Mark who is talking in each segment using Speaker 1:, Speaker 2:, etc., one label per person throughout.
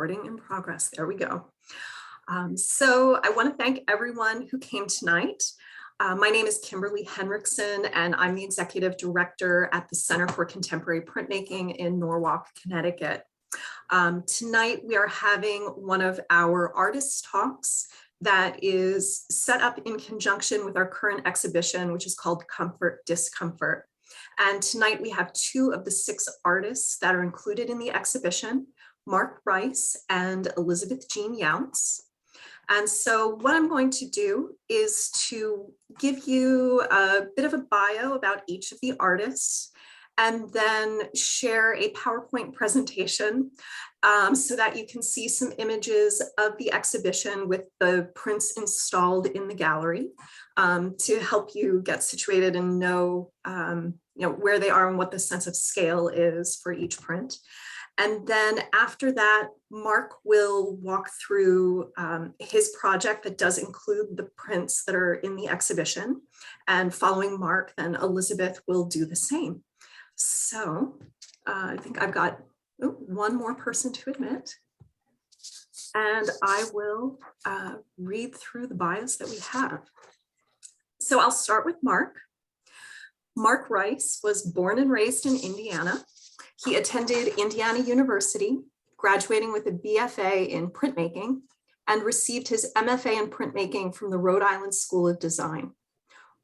Speaker 1: Recording in progress. There we go. So I want to thank everyone who came tonight. My name is Kimberly Henriksen, and I'm the Executive Director at the Center for Contemporary Printmaking in Norwalk, Connecticut. Tonight, we are having one of our artist talks that is set up in conjunction with our current exhibition, which is called Comfort, Discomfort. And tonight we have 2 of the 6 artists that are included in the exhibition, Mark Rice and Elizabeth Jean Younce. And so what I'm going to do is to give you a bit of a bio about each of the artists and then share a PowerPoint presentation so that you can see some images of the exhibition with the prints installed in the gallery to help you get situated and know, where they are and what the sense of scale is for each print. And then after that, Mark will walk through his project that does include the prints that are in the exhibition. And following Mark, then Elizabeth will do the same. So I think I've got one more person to admit. And I will read through the bios that we have. So I'll start with Mark. Mark Rice was born and raised in Indiana. He attended Indiana University, graduating with a BFA in printmaking, and received his MFA in printmaking from the Rhode Island School of Design.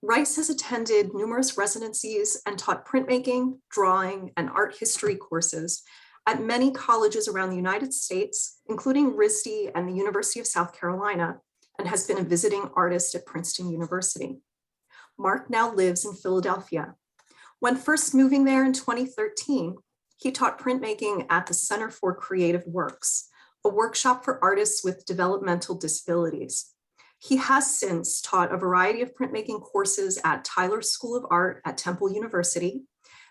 Speaker 1: Rice has attended numerous residencies and taught printmaking, drawing, and art history courses at many colleges around the United States, including RISD and the University of South Carolina, and has been a visiting artist at Princeton University. Mark now lives in Philadelphia. When first moving there in 2013, he taught printmaking at the Center for Creative Works, a workshop for artists with developmental disabilities. He has since taught a variety of printmaking courses at Tyler School of Art at Temple University,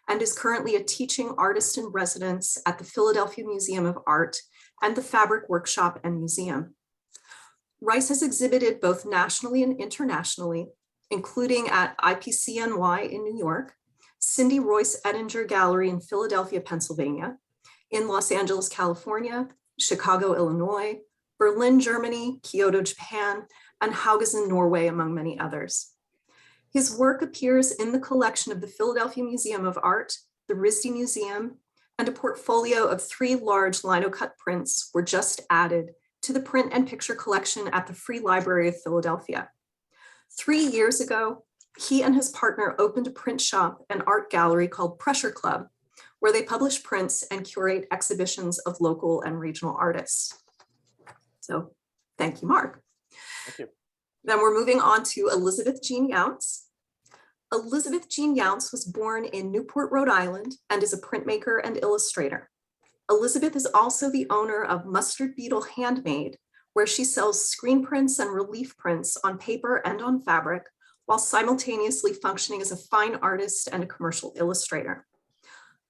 Speaker 1: and is currently a teaching artist in residence at the Philadelphia Museum of Art and the Fabric Workshop and Museum. Rice has exhibited both nationally and internationally, including at IPCNY in New York, Cindy Royce Ettinger Gallery in Philadelphia, Pennsylvania, in Los Angeles, California, Chicago, Illinois, Berlin, Germany, Kyoto, Japan, and Haugesund, Norway, among many others. His work appears in the collection of the Philadelphia Museum of Art, the RISD Museum, and a portfolio of 3 large linocut prints were just added to the print and picture collection at the Free Library of Philadelphia. 3 years ago, he and his partner opened a print shop and art gallery called Pressure Club, where they publish prints and curate exhibitions of local and regional artists. So thank you, Mark.
Speaker 2: Thank you.
Speaker 1: Then we're moving on to Elizabeth Jean Younce. Elizabeth Jean Younce was born in Newport, Rhode Island, and is a printmaker and illustrator. Elizabeth is also the owner of Mustard Beetle Handmade, where she sells screen prints and relief prints on paper and on fabric, while simultaneously functioning as a fine artist and a commercial illustrator.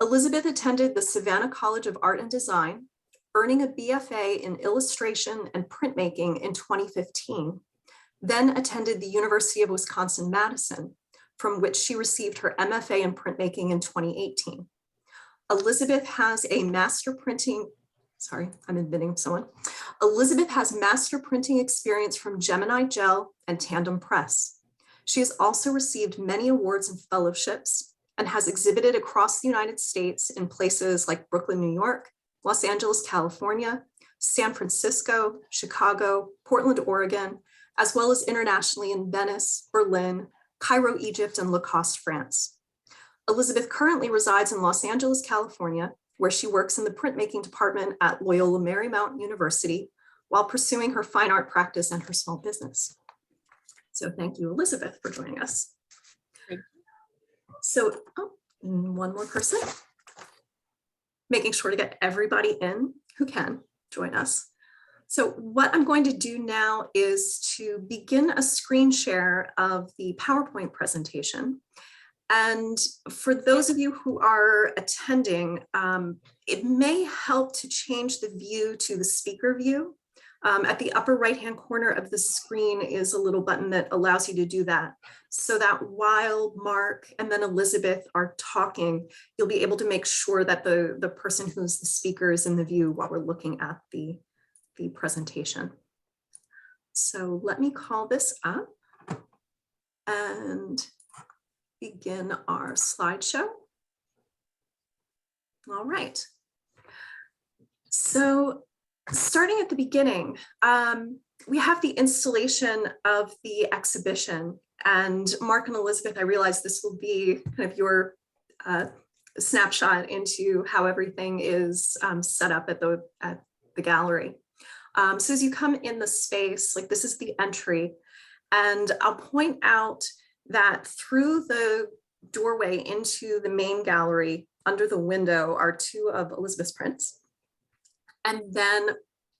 Speaker 1: Elizabeth attended the Savannah College of Art and Design, earning a BFA in illustration and printmaking in 2015, then attended the University of Wisconsin-Madison, from which she received her MFA in printmaking in 2018. Elizabeth has a master printing, I'm admitting someone. Elizabeth has master printing experience from Gemini Gel and Tandem Press. She has also received many awards and fellowships and has exhibited across the United States in places like Brooklyn, New York, Los Angeles, California, San Francisco, Chicago, Portland, Oregon, as well as internationally in Venice, Berlin, Cairo, Egypt, and Lacoste, France. Elizabeth currently resides in Los Angeles, California, where she works in the printmaking department at Loyola Marymount University while pursuing her fine art practice and her small business. So thank you, Elizabeth, for joining us. So, one more person. Making sure to get everybody in who can join us. So what I'm going to do now is to begin a screen share of the PowerPoint presentation. And for those of you who are attending, it may help to change the view to the speaker view At the upper right-hand corner of the screen is a little button that allows you to do that. So that while Mark and then Elizabeth are talking, you'll be able to make sure that the person who's the speaker is in the view while we're looking at the presentation. So let me call this up and begin our slideshow. All right. So starting at the beginning, we have the installation of the exhibition. And Mark and Elizabeth, I realize this will be kind of your snapshot into how everything is set up at the gallery. So as you come in the space, like this is the entry, and I'll point out that through the doorway into the main gallery, under the window are two of Elizabeth's prints. And then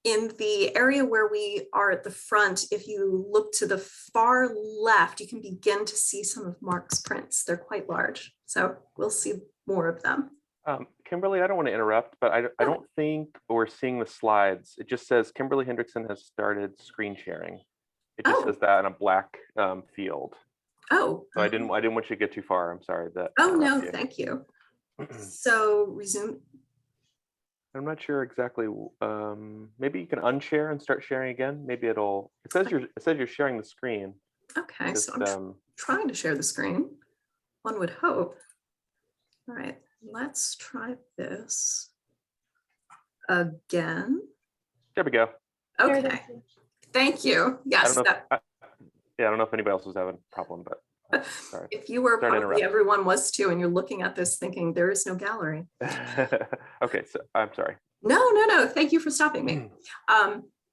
Speaker 1: in the area where we are at the front, if you look to the far left, you can begin to see some of Mark's prints. They're quite large, so we'll see more of them.
Speaker 2: Kimberly, I don't want to interrupt, but I don't think we're seeing the slides. It just says Kimberly Hendrickson has started screen sharing. It just says that in a black field.
Speaker 1: Oh.
Speaker 2: So I didn't want you to get too far. I'm sorry that.
Speaker 1: Oh no, thank you. So resume.
Speaker 2: I'm not sure exactly. Maybe you can unshare and start sharing again. Maybe it says you're sharing the screen.
Speaker 1: Okay, just, so I'm trying to share the screen. One would hope. All right, let's try this again.
Speaker 2: There we go.
Speaker 1: Okay, thank you. Yes.
Speaker 2: I don't know if anybody else was having a problem, but sorry.
Speaker 1: If you were, probably everyone was too, and you're looking at this thinking there is no gallery.
Speaker 2: Okay, so I'm sorry.
Speaker 1: No. Thank you for stopping me.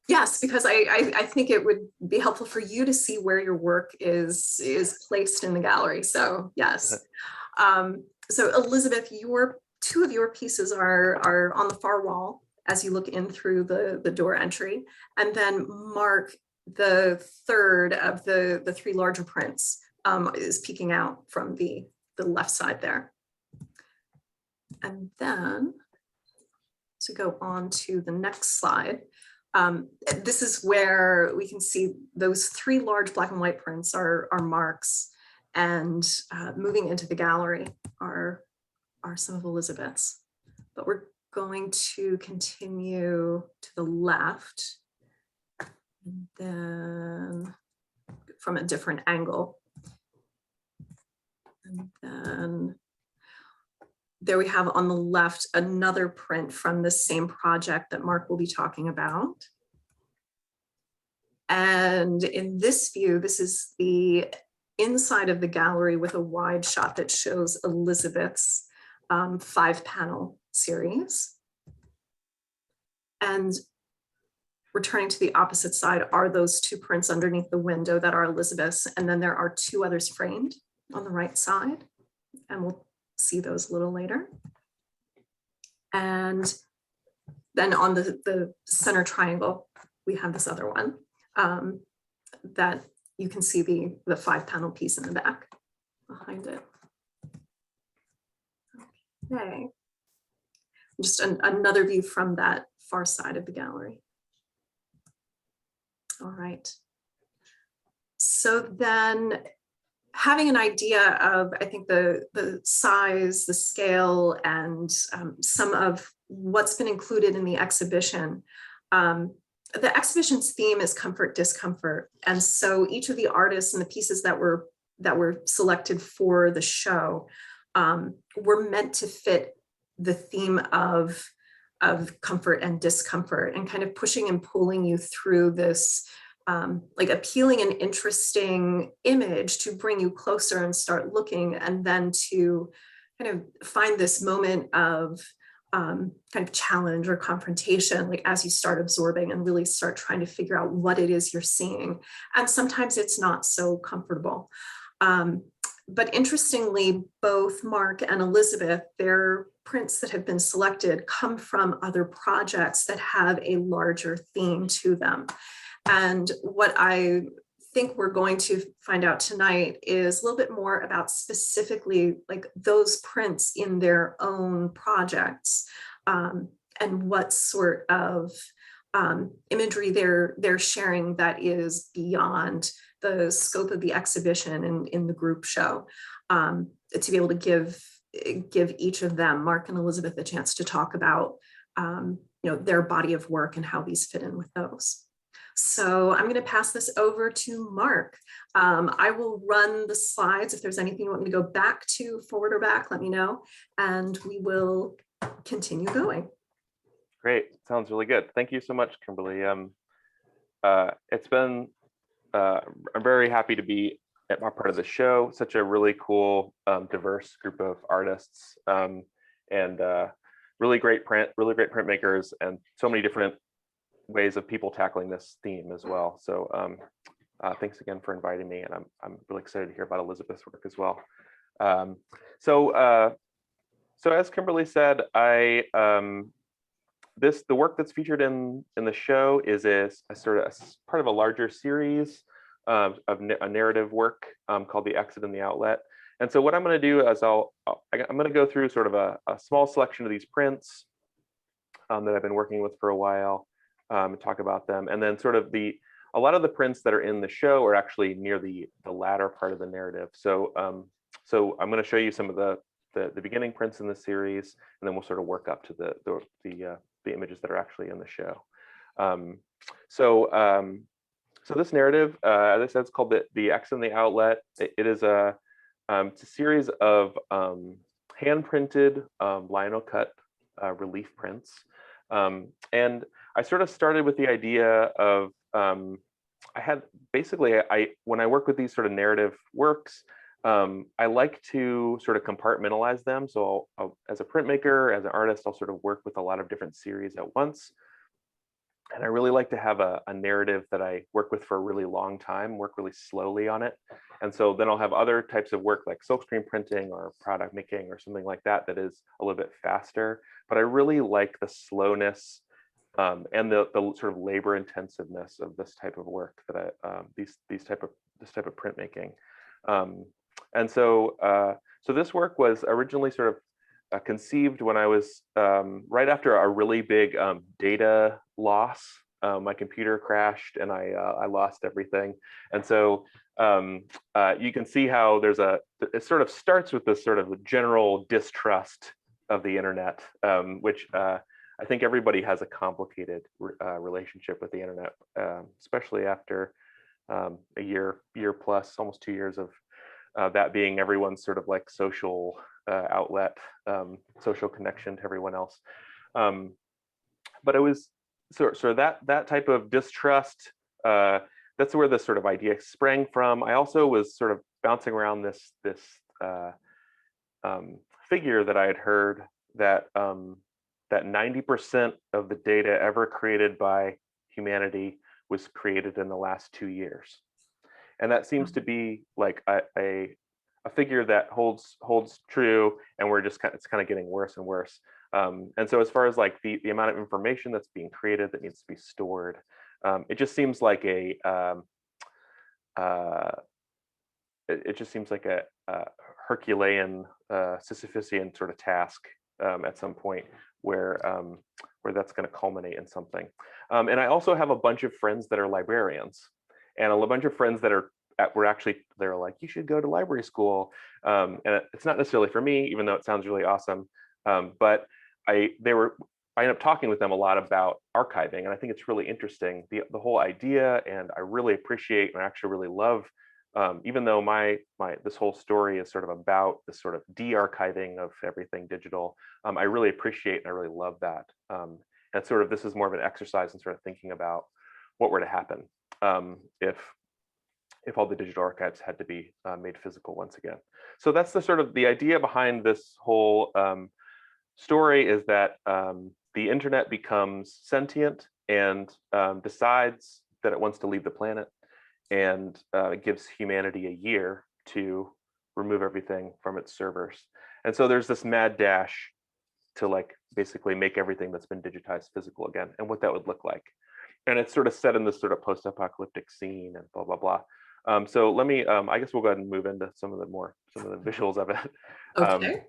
Speaker 1: Yes, because I think it would be helpful for you to see where your work is placed in the gallery. So yes. So Elizabeth, two of your pieces are on the far wall as you look in through the door entry, and then Mark, the third of the three larger prints, is peeking out from the left side there. And then to go on to the next slide, this is where we can see those three large black and white prints are Mark's, and moving into the gallery are some of Elizabeth's. But we're going to continue to the left, and then from a different angle. And then there we have on the left another print from the same project that Mark will be talking about. And in this view, this is the inside of the gallery with a wide shot that shows Elizabeth's 5-panel series. And returning to the opposite side are those two prints underneath the window that are Elizabeth's, and then there are two others framed on the right side, and we'll see those a little later. And then on the center triangle, we have this other one that you can see the 5-panel piece in the back behind it. Okay, just another view from that far side of the gallery. All right, so then having an idea of, I think, the size, the scale, and some of what's been included in the exhibition. The exhibition's theme is comfort, discomfort. And so each of the artists and the pieces that were selected for the show were meant to fit the theme of comfort and discomfort, and kind of pushing and pulling you through this like appealing and interesting image to bring you closer and start looking, and then to kind of find this moment of kind of challenge or confrontation, like as you start absorbing and really start trying to figure out what it is you're seeing. And sometimes it's not so comfortable. But interestingly, both Mark and Elizabeth, their prints that have been selected come from other projects that have a larger theme to them. And what I think we're going to find out tonight is a little bit more about specifically like those prints in their own projects, and what sort of imagery they're sharing that is beyond the scope of the exhibition and in the group show, to be able to give each of them, Mark and Elizabeth, a chance to talk about their body of work and how these fit in with those. So I'm going to pass this over to Mark. I will run the slides. If there's anything you want me to go back to, forward or back, let me know, and we will continue going.
Speaker 2: Great, sounds really good. Thank you so much, Kimberly. It's been, I'm very happy to be at my part of the show. Such a really cool, diverse group of artists, and really great printmakers, and so many different ways of people tackling this theme as well. So thanks again for inviting me, and I'm really excited to hear about Elizabeth's work as well. So as Kimberly said, the work that's featured in the show is a sort of part of a larger series of a narrative work called The Exit and the Outlet. And so what I'm going to do is I'm going to go through sort of a small selection of these prints that I've been working with for a while, and talk about them. And then sort of a lot of the prints that are in the show are actually near the latter part of the narrative. So I'm going to show you some of the beginning prints in the series, and then we'll sort of work up to the images that are actually in the show. So this narrative, as I said, it's called the Exit and the Outlet. It is it's a series of hand printed lino cut relief prints, and I sort of started with the idea of when I work with these sort of narrative works, I like to sort of compartmentalize them. So as a printmaker, as an artist, I'll sort of work with a lot of different series at once. And I really like to have a narrative that I work with for a really long time, work really slowly on it. And so then I'll have other types of work like silkscreen printing or product making or something like that that is a little bit faster. But I really like the slowness and the sort of labor intensiveness of this type of work that this type of printmaking. And so this work was originally sort of conceived when I was right after a really big data loss. My computer crashed and I lost everything. And so you can see how it sort of starts with this sort of general distrust of the internet, which I think everybody has a complicated relationship with the internet, especially after a year plus, almost 2 years of that being everyone's sort of like social outlet, social connection to everyone else. But it was sort of that type of distrust. That's where this sort of idea sprang from. I also was sort of bouncing around this figure that I had heard that 90% of the data ever created by humanity was created in the last 2 years. And that seems to be like a figure that holds true, and it's kind of getting worse and worse. And so as far as like the amount of information that's being created that needs to be stored, it just seems like a Herculean, Sisyphusian sort of task at some point where that's going to culminate in something. And I also have a bunch of friends that are librarians, and a bunch of friends that they're like, you should go to library school. And it's not necessarily for me, even though it sounds really awesome. But I ended up talking with them a lot about archiving, and I think it's really interesting, the whole idea, and I really appreciate and I actually really love, even though this whole story is sort of about this sort of de-archiving of everything digital. I really appreciate and I really love that. And sort of this is more of an exercise in sort of thinking about what were to happen if all the digital archives had to be made physical once again. So that's the idea behind this whole story, is that the internet becomes sentient and decides that it wants to leave the planet, and it gives humanity a year to remove everything from its servers. And so there's this mad dash to like basically make everything that's been digitized physical again, and what that would look like. And it's sort of set in this sort of post-apocalyptic scene and blah, blah, blah. So let me, I guess we'll go ahead and move into some of the visuals of it.
Speaker 1: Okay.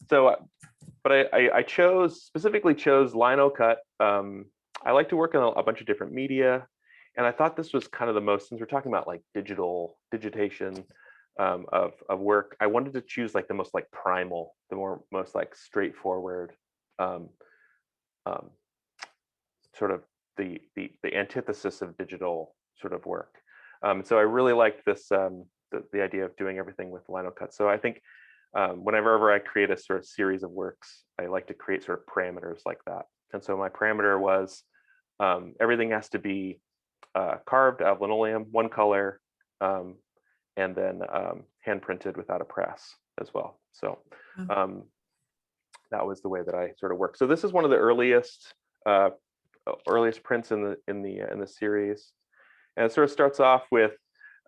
Speaker 2: But I specifically chose lino cut I like to work on a bunch of different media. And I thought this was kind of the most, since we're talking about like digitation of work, I wanted to choose like the most like primal, the most like straightforward, um, um, sort of the antithesis of digital sort of work. So I really liked this, the idea of doing everything with lino cut. So I think whenever I create a sort of series of works, I like to create sort of parameters like that. And so my parameter was everything has to be carved out of linoleum, one color, and then hand printed without a press as well. So that was the way that I sort of worked. So this is one of the earliest prints in the series, and it sort of starts off with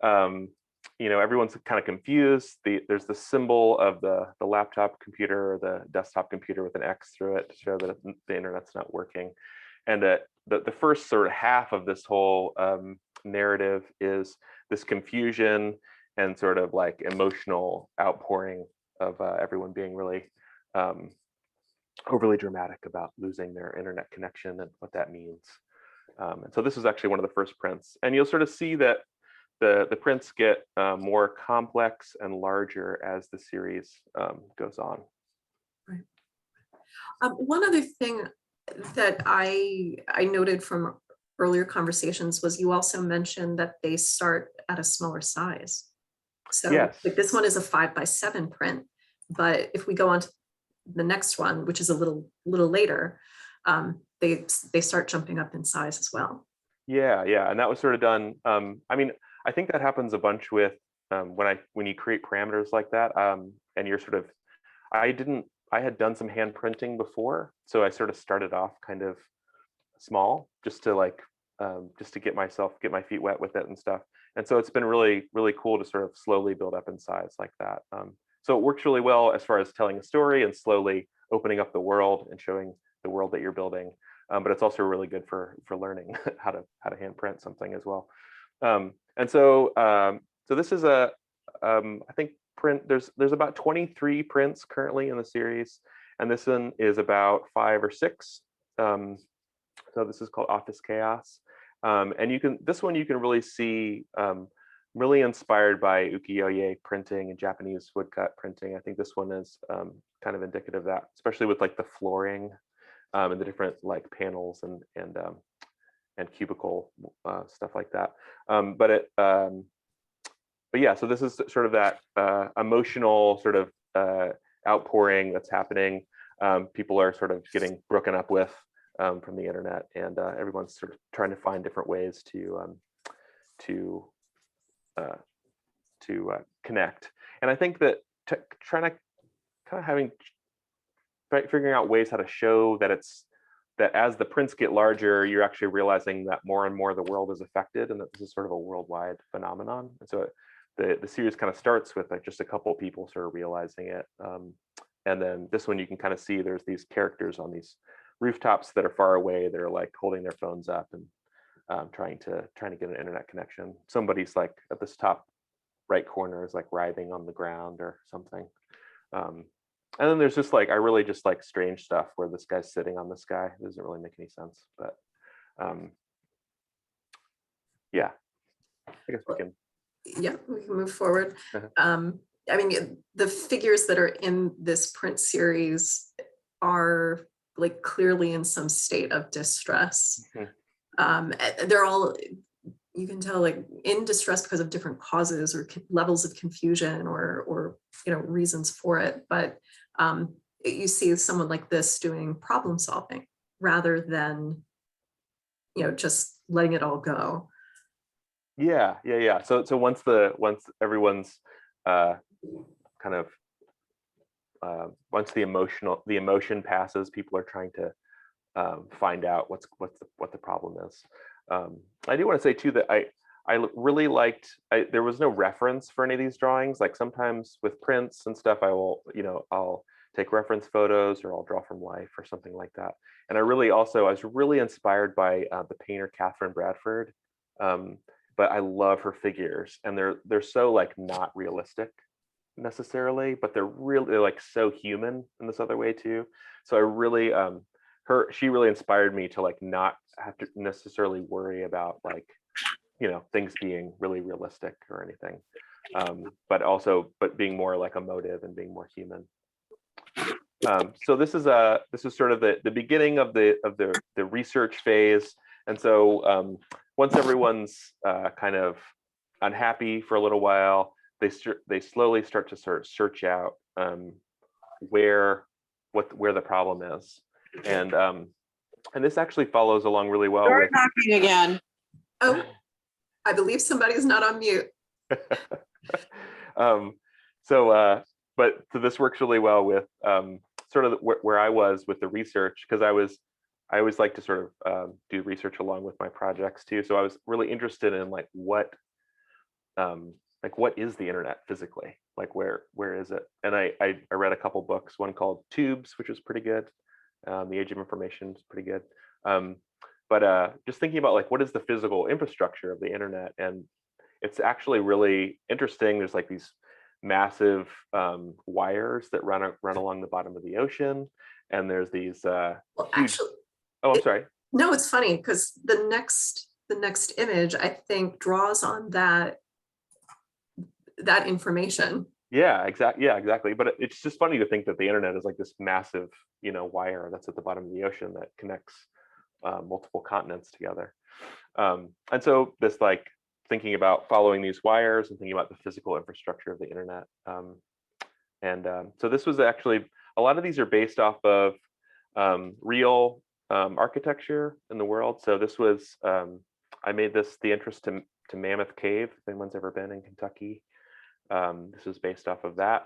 Speaker 2: everyone's kind of confused. There's the symbol of the laptop computer or the desktop computer with an X through it to show that the internet's not working. And the first sort of half of this whole narrative is this confusion and sort of like emotional outpouring of everyone being really overly dramatic about losing their internet connection and what that means. And so this is actually one of the first prints, and you'll sort of see that the prints get more complex and larger as the series goes on.
Speaker 1: Right. One other thing that I noted from earlier conversations was you also mentioned that they start at a smaller size. So
Speaker 2: yes,
Speaker 1: like this one is a 5x7 print, but if we go on to the next one, which is a little later, they start jumping up in size as well.
Speaker 2: yeah, and that was sort of done. I mean, I think that happens a bunch with when you create parameters like that, and you're sort of, I had done some hand printing before, so I sort of started off kind of small, just to get my feet wet with it and stuff. And so it's been really cool to sort of slowly build up in size like that. So it works really well as far as telling a story and slowly opening up the world and showing the world that you're building. But it's also really good for learning how to hand print something as well. And so this is I think print. There's about 23 prints currently in the series, and this one is about 5 or 6. So this is called Office Chaos, and this one you can really see. Really inspired by ukiyo-e printing and Japanese woodcut printing. I think this one is kind of indicative of that, especially with like the flooring and the different like panels and cubicle stuff like that. But yeah, so this is sort of that emotional sort of outpouring that's happening. People are sort of getting broken up with from the internet, and everyone's sort of trying to find different ways to connect. And I think that trying to kind of figuring out ways how to show that that as the prints get larger, you're actually realizing that more and more the world is affected, and that this is sort of a worldwide phenomenon. And so the series kind of starts with like just a couple of people sort of realizing it, and then this one you can kind of see there's these characters on these rooftops that are far away that are like holding their phones up and trying to get an internet connection. Somebody's like at this top right corner is like writhing on the ground or something. And then there's just like, I really just like strange stuff where this guy's sitting on this guy. It doesn't really make any sense, but yeah, I guess we can.
Speaker 1: Yeah, we can move forward.
Speaker 2: Uh-huh.
Speaker 1: I mean, the figures that are in this print series are like clearly in some state of distress. Mm-hmm. They're all, you can tell, like in distress because of different causes or levels of confusion or reasons for it. But you see someone like this doing problem solving rather than just letting it all go.
Speaker 2: Yeah. So once everyone's kind of once the emotion passes, people are trying to find out what the problem is. I do want to say too that I really liked. There was no reference for any of these drawings. Like sometimes with prints and stuff, I'll take reference photos or I'll draw from life or something like that. And I was really inspired by the painter Catherine Bradford. But I love her figures, and they're so like not realistic necessarily, but they're like so human in this other way too. So I really she really inspired me to like not have to necessarily worry about like, things being really realistic or anything, but being more like emotive and being more human. So this is sort of the beginning of the research phase. And so once everyone's kind of unhappy for a little while, they slowly start to sort of search out where the problem is. And this actually follows along really well
Speaker 3: Door
Speaker 2: with
Speaker 3: knocking again.
Speaker 1: Oh, I believe somebody's not on mute.
Speaker 2: So this works really well with sort of where I was with the research, because I always like to sort of do research along with my projects too. So I was really interested in like what is the internet physically? Like where is it? And I read a couple books, one called Tubes, which was pretty good. The Age of Information is pretty good. But just thinking about like what is the physical infrastructure of the internet, and it's actually really interesting. There's like these massive wires that run along the bottom of the ocean, and there's these
Speaker 1: Well,
Speaker 2: huge.
Speaker 1: actually,
Speaker 2: Oh, I'm sorry.
Speaker 1: no, it's funny because the next image I think draws on that information.
Speaker 2: Yeah, exactly. But it's just funny to think that the internet is like this massive, wire that's at the bottom of the ocean that connects multiple continents together. And so this like thinking about following these wires and thinking about the physical infrastructure of the internet. So this was actually, a lot of these are based off of real architecture in the world. So this was, I made this the entrance to Mammoth Cave, if anyone's ever been in Kentucky. This was based off of that.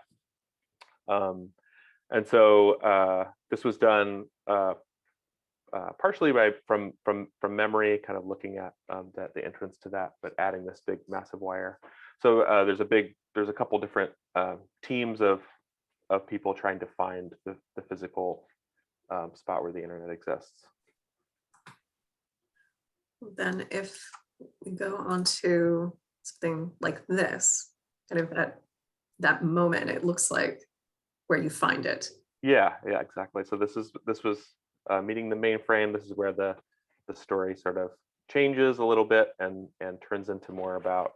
Speaker 2: And so this was done partially from memory, kind of looking at the entrance to that, but adding this big massive wire. So there's a couple different teams of people trying to find the physical spot where the internet exists.
Speaker 1: Then if we go on to something like this, kind of that moment, it looks like where you find it.
Speaker 2: Yeah, exactly. So this was meeting the mainframe. This is where the story sort of changes a little bit and turns into more about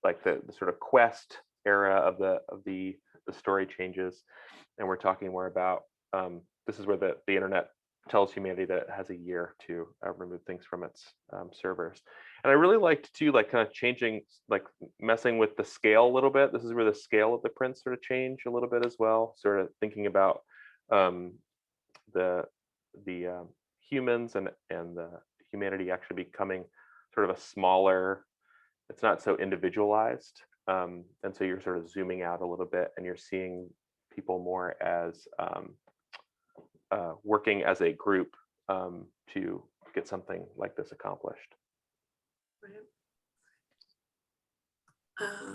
Speaker 2: like the sort of quest era of the story changes, and we're talking more about this is where the internet tells humanity that it has a year to remove things from its servers. And I really liked too, like kind of changing, like messing with the scale a little bit. This is where the scale of the prints sort of change a little bit as well. Sort of thinking about the humans and the humanity actually becoming sort of a smaller. It's not so individualized, and so you're sort of zooming out a little bit, and you're seeing people more as working as a group to get something like this accomplished.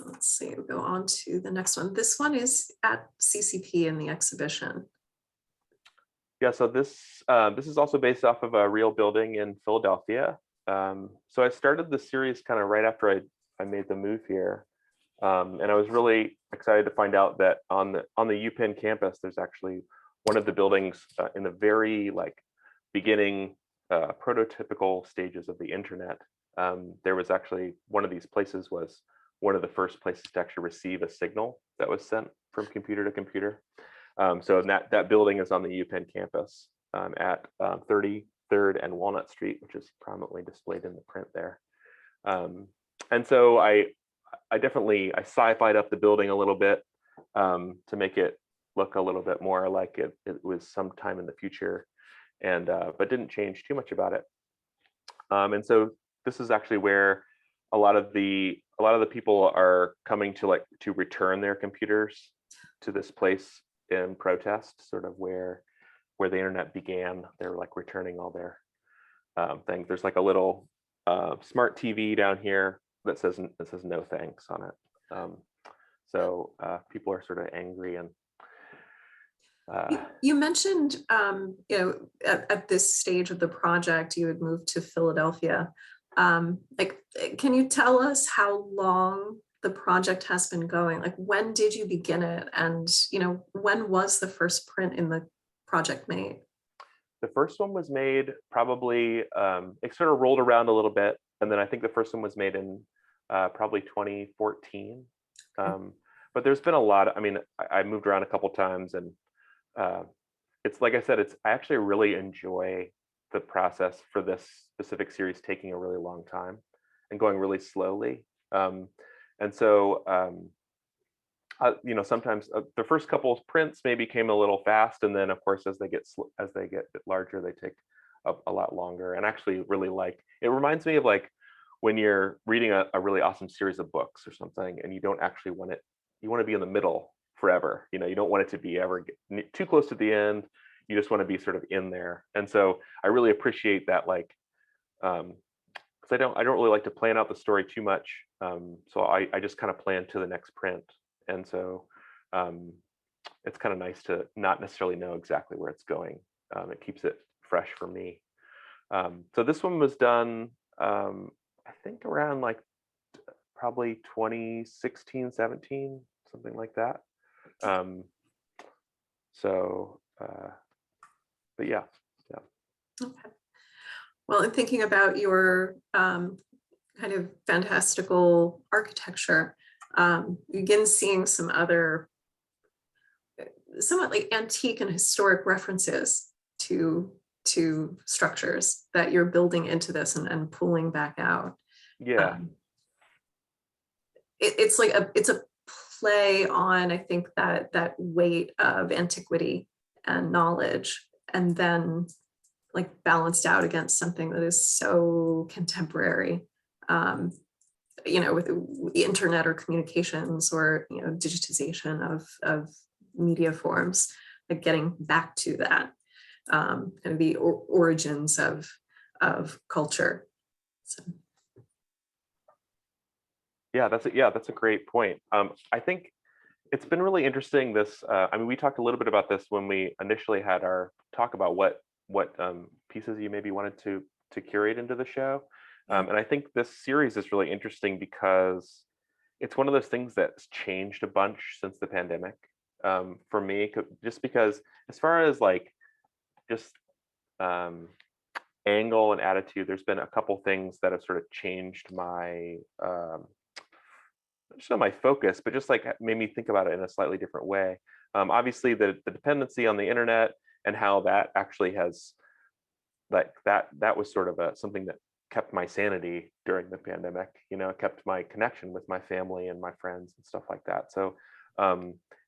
Speaker 1: Let's see, we'll go on to the next one. This one is at CCP in the exhibition.
Speaker 2: Yeah, so this is also based off of a real building in Philadelphia. So I started the series kind of right after I made the move here, and I was really excited to find out that on the UPenn campus, there's actually one of the buildings in the very like beginning prototypical stages of the internet. There was actually one of these places was one of the first places to actually receive a signal that was sent from computer to computer. So that building is on the UPenn campus at 33rd and Walnut Street, which is prominently displayed in the print there. And so I sci-fi'd up the building a little bit to make it look a little bit more like it was sometime in the future, and but didn't change too much about it. And so this is actually where a lot of the people are coming to return their computers to this place in protest, sort of where the internet began. They're like returning all their things. There's like a little smart TV down here that says no thanks on it. So people are sort of angry. And
Speaker 1: you mentioned at this stage of the project you had moved to Philadelphia. Like, can you tell us how long the project has been going? Like, when did you begin it, and when was the first print in the project made?
Speaker 2: The first one was made probably, it sort of rolled around a little bit. And then I think the first one was made in probably 2014. But there's been a lot, I mean, I moved around a couple times, and it's like I said, I actually really enjoy the process for this specific series taking a really long time and going really slowly. And so, sometimes the first couple of prints maybe came a little fast, and then of course as they get larger, they take a lot longer. And actually, really it reminds me of like when you're reading a really awesome series of books or something, and you don't actually want it. You want to be in the middle forever. You don't want it to be ever too close to the end. You just want to be sort of in there. And so I really appreciate that, because I don't really like to plan out the story too much. So I just kind of plan to the next print. And so it's kind of nice to not necessarily know exactly where it's going. It keeps it fresh for me. So this one was done, I think around probably 2016, 17, something like that. But yeah.
Speaker 1: Okay. Well, in thinking about your kind of fantastical architecture, you begin seeing some other somewhat like antique and historic references to structures that you're building into this and pulling back out.
Speaker 2: Yeah.
Speaker 1: It's like it's a play on, I think, that weight of antiquity and knowledge, and then like balanced out against something that is so contemporary, with the internet or communications or digitization of media forms, like getting back to that kind of the origins of culture. So.
Speaker 2: Yeah, that's a great point. I think it's been really interesting. I mean, we talked a little bit about this when we initially had our talk about what pieces you maybe wanted to curate into the show. And I think this series is really interesting because it's one of those things that's changed a bunch since the pandemic, for me, just because as far as just angle and attitude, there's been a couple things that have sort of changed my just not my focus, but just made me think about it in a slightly different way. Obviously, the dependency on the internet and how that actually has that was sort of something that kept my sanity during the pandemic. It kept my connection with my family and my friends and stuff like that. So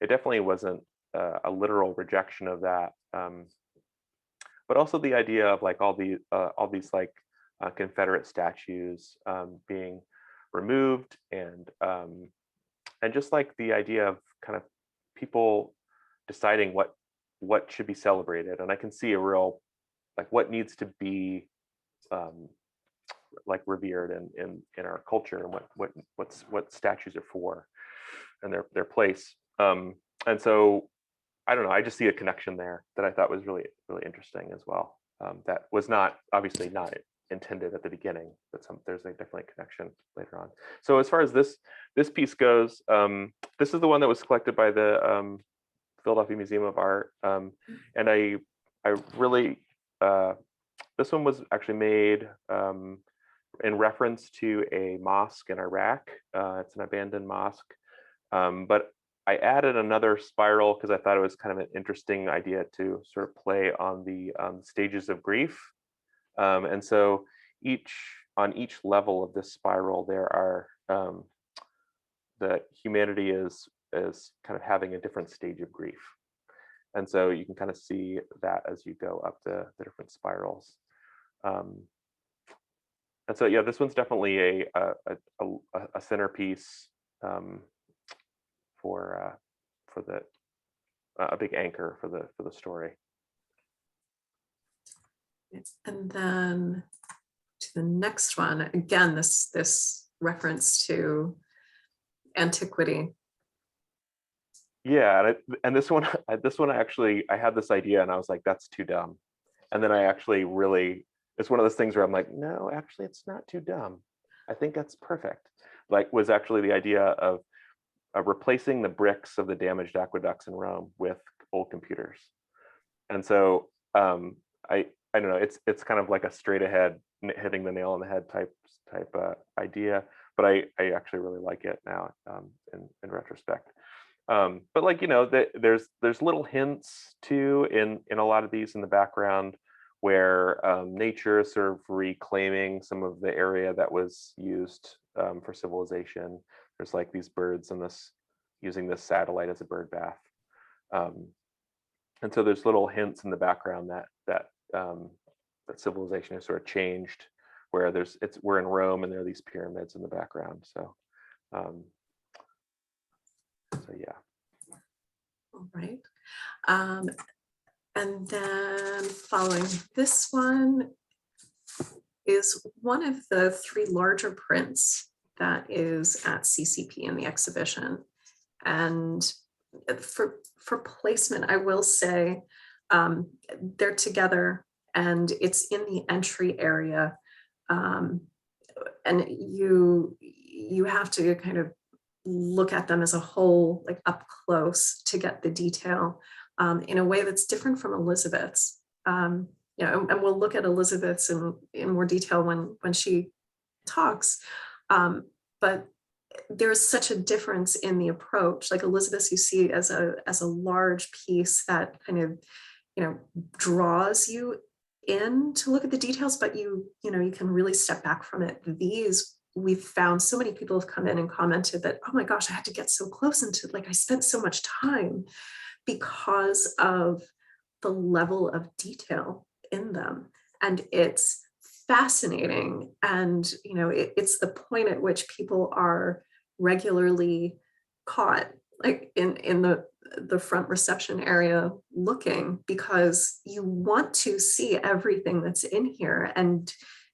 Speaker 2: it definitely wasn't a literal rejection of that, but also the idea of all these Confederate statues being removed, and just the idea of kind of people deciding what should be celebrated. And I can see a real what needs to be revered in our culture, and what statues are for and their place. And so I don't know, I just see a connection there that I thought was really, really interesting as well. That was obviously not intended at the beginning, but there's definitely a connection later on. So as far as this piece goes, this is the one that was collected by the Philadelphia Museum of Art, and I really this one was actually made in reference to a mosque in Iraq. It's an abandoned mosque, but I added another spiral because I thought it was kind of an interesting idea to sort of play on the stages of grief. And so on each level of this spiral, there are that humanity is kind of having a different stage of grief. And so you can kind of see that as you go up the different spirals. And so, yeah, this one's definitely a centerpiece for a big anchor for the story.
Speaker 1: And then to the next one, again, this reference to antiquity.
Speaker 2: Yeah, and this one actually, I had this idea and I was like, that's too dumb. And then I actually really, it's one of those things where I'm like, no, actually, it's not too dumb. I think that's perfect. Was actually the idea of replacing the bricks of the damaged aqueducts in Rome with old computers. And so I don't know, it's kind of like a straight ahead hitting the nail on the head type idea, but I actually really like it now, in retrospect. But like, there's little hints too in a lot of these in the background where nature is sort of reclaiming some of the area that was used for civilization. There's like these birds and this using this satellite as a bird bath. Um, and so there's little hints in the background that civilization has sort of changed, where we're in Rome and there are these pyramids in the background. Um, so yeah.
Speaker 1: All right. And then following this one is one of the three larger prints that is at CCP in the exhibition. And for placement, I will say they're together and it's in the entry area. And you have to kind of look at them as a whole, like up close, to get the detail in a way that's different from Elizabeth's. And we'll look at Elizabeth's in more detail when she talks. But there's such a difference in the approach. Like Elizabeth's, you see as a large piece that kind of draws you in to look at the details, but you can really step back from it. These, we've found so many people have come in and commented that, oh my gosh, I had to get so close into, like, I spent so much time because of the level of detail in them. And it's fascinating. And it's the point at which people are regularly caught, like in the front reception area, looking, because you want to see everything that's in here. And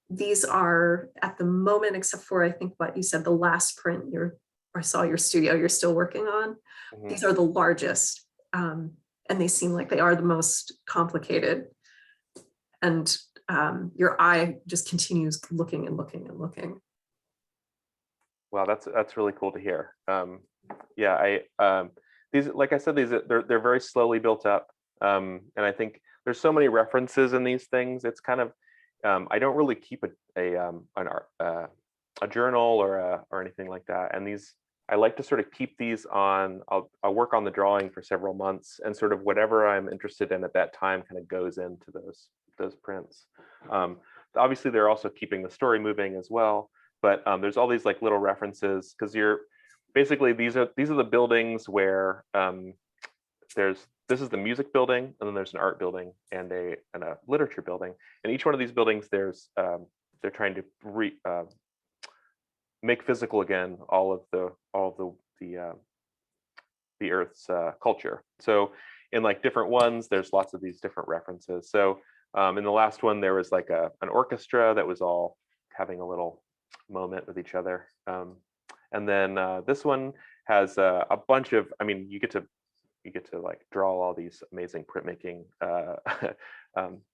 Speaker 1: these are, at the moment, except for I think what you said, the last print I saw your studio you're still working on,
Speaker 2: Mhm.
Speaker 1: These are the largest, and they seem like they are the most complicated. And your eye just continues looking and looking and looking.
Speaker 2: Wow, that's really cool to hear. Yeah, these, like I said, they're very slowly built up, and I think there's so many references in these things. It's kind of I don't really keep a journal or anything like that, and these I like to sort of keep these on. I'll work on the drawing for several months, and sort of whatever I'm interested in at that time kind of goes into those prints. Obviously, they're also keeping the story moving as well. But there's all these like little references, because basically these are the buildings where this is the music building, and then there's an art building and a literature building. And each one of these buildings, they're trying to make physical again all of the Earth's culture. So in like different ones, there's lots of these different references. So in the last one, there was like an orchestra that was all having a little moment with each other. And then this one has a bunch of, I mean, you get to like draw all these amazing printmaking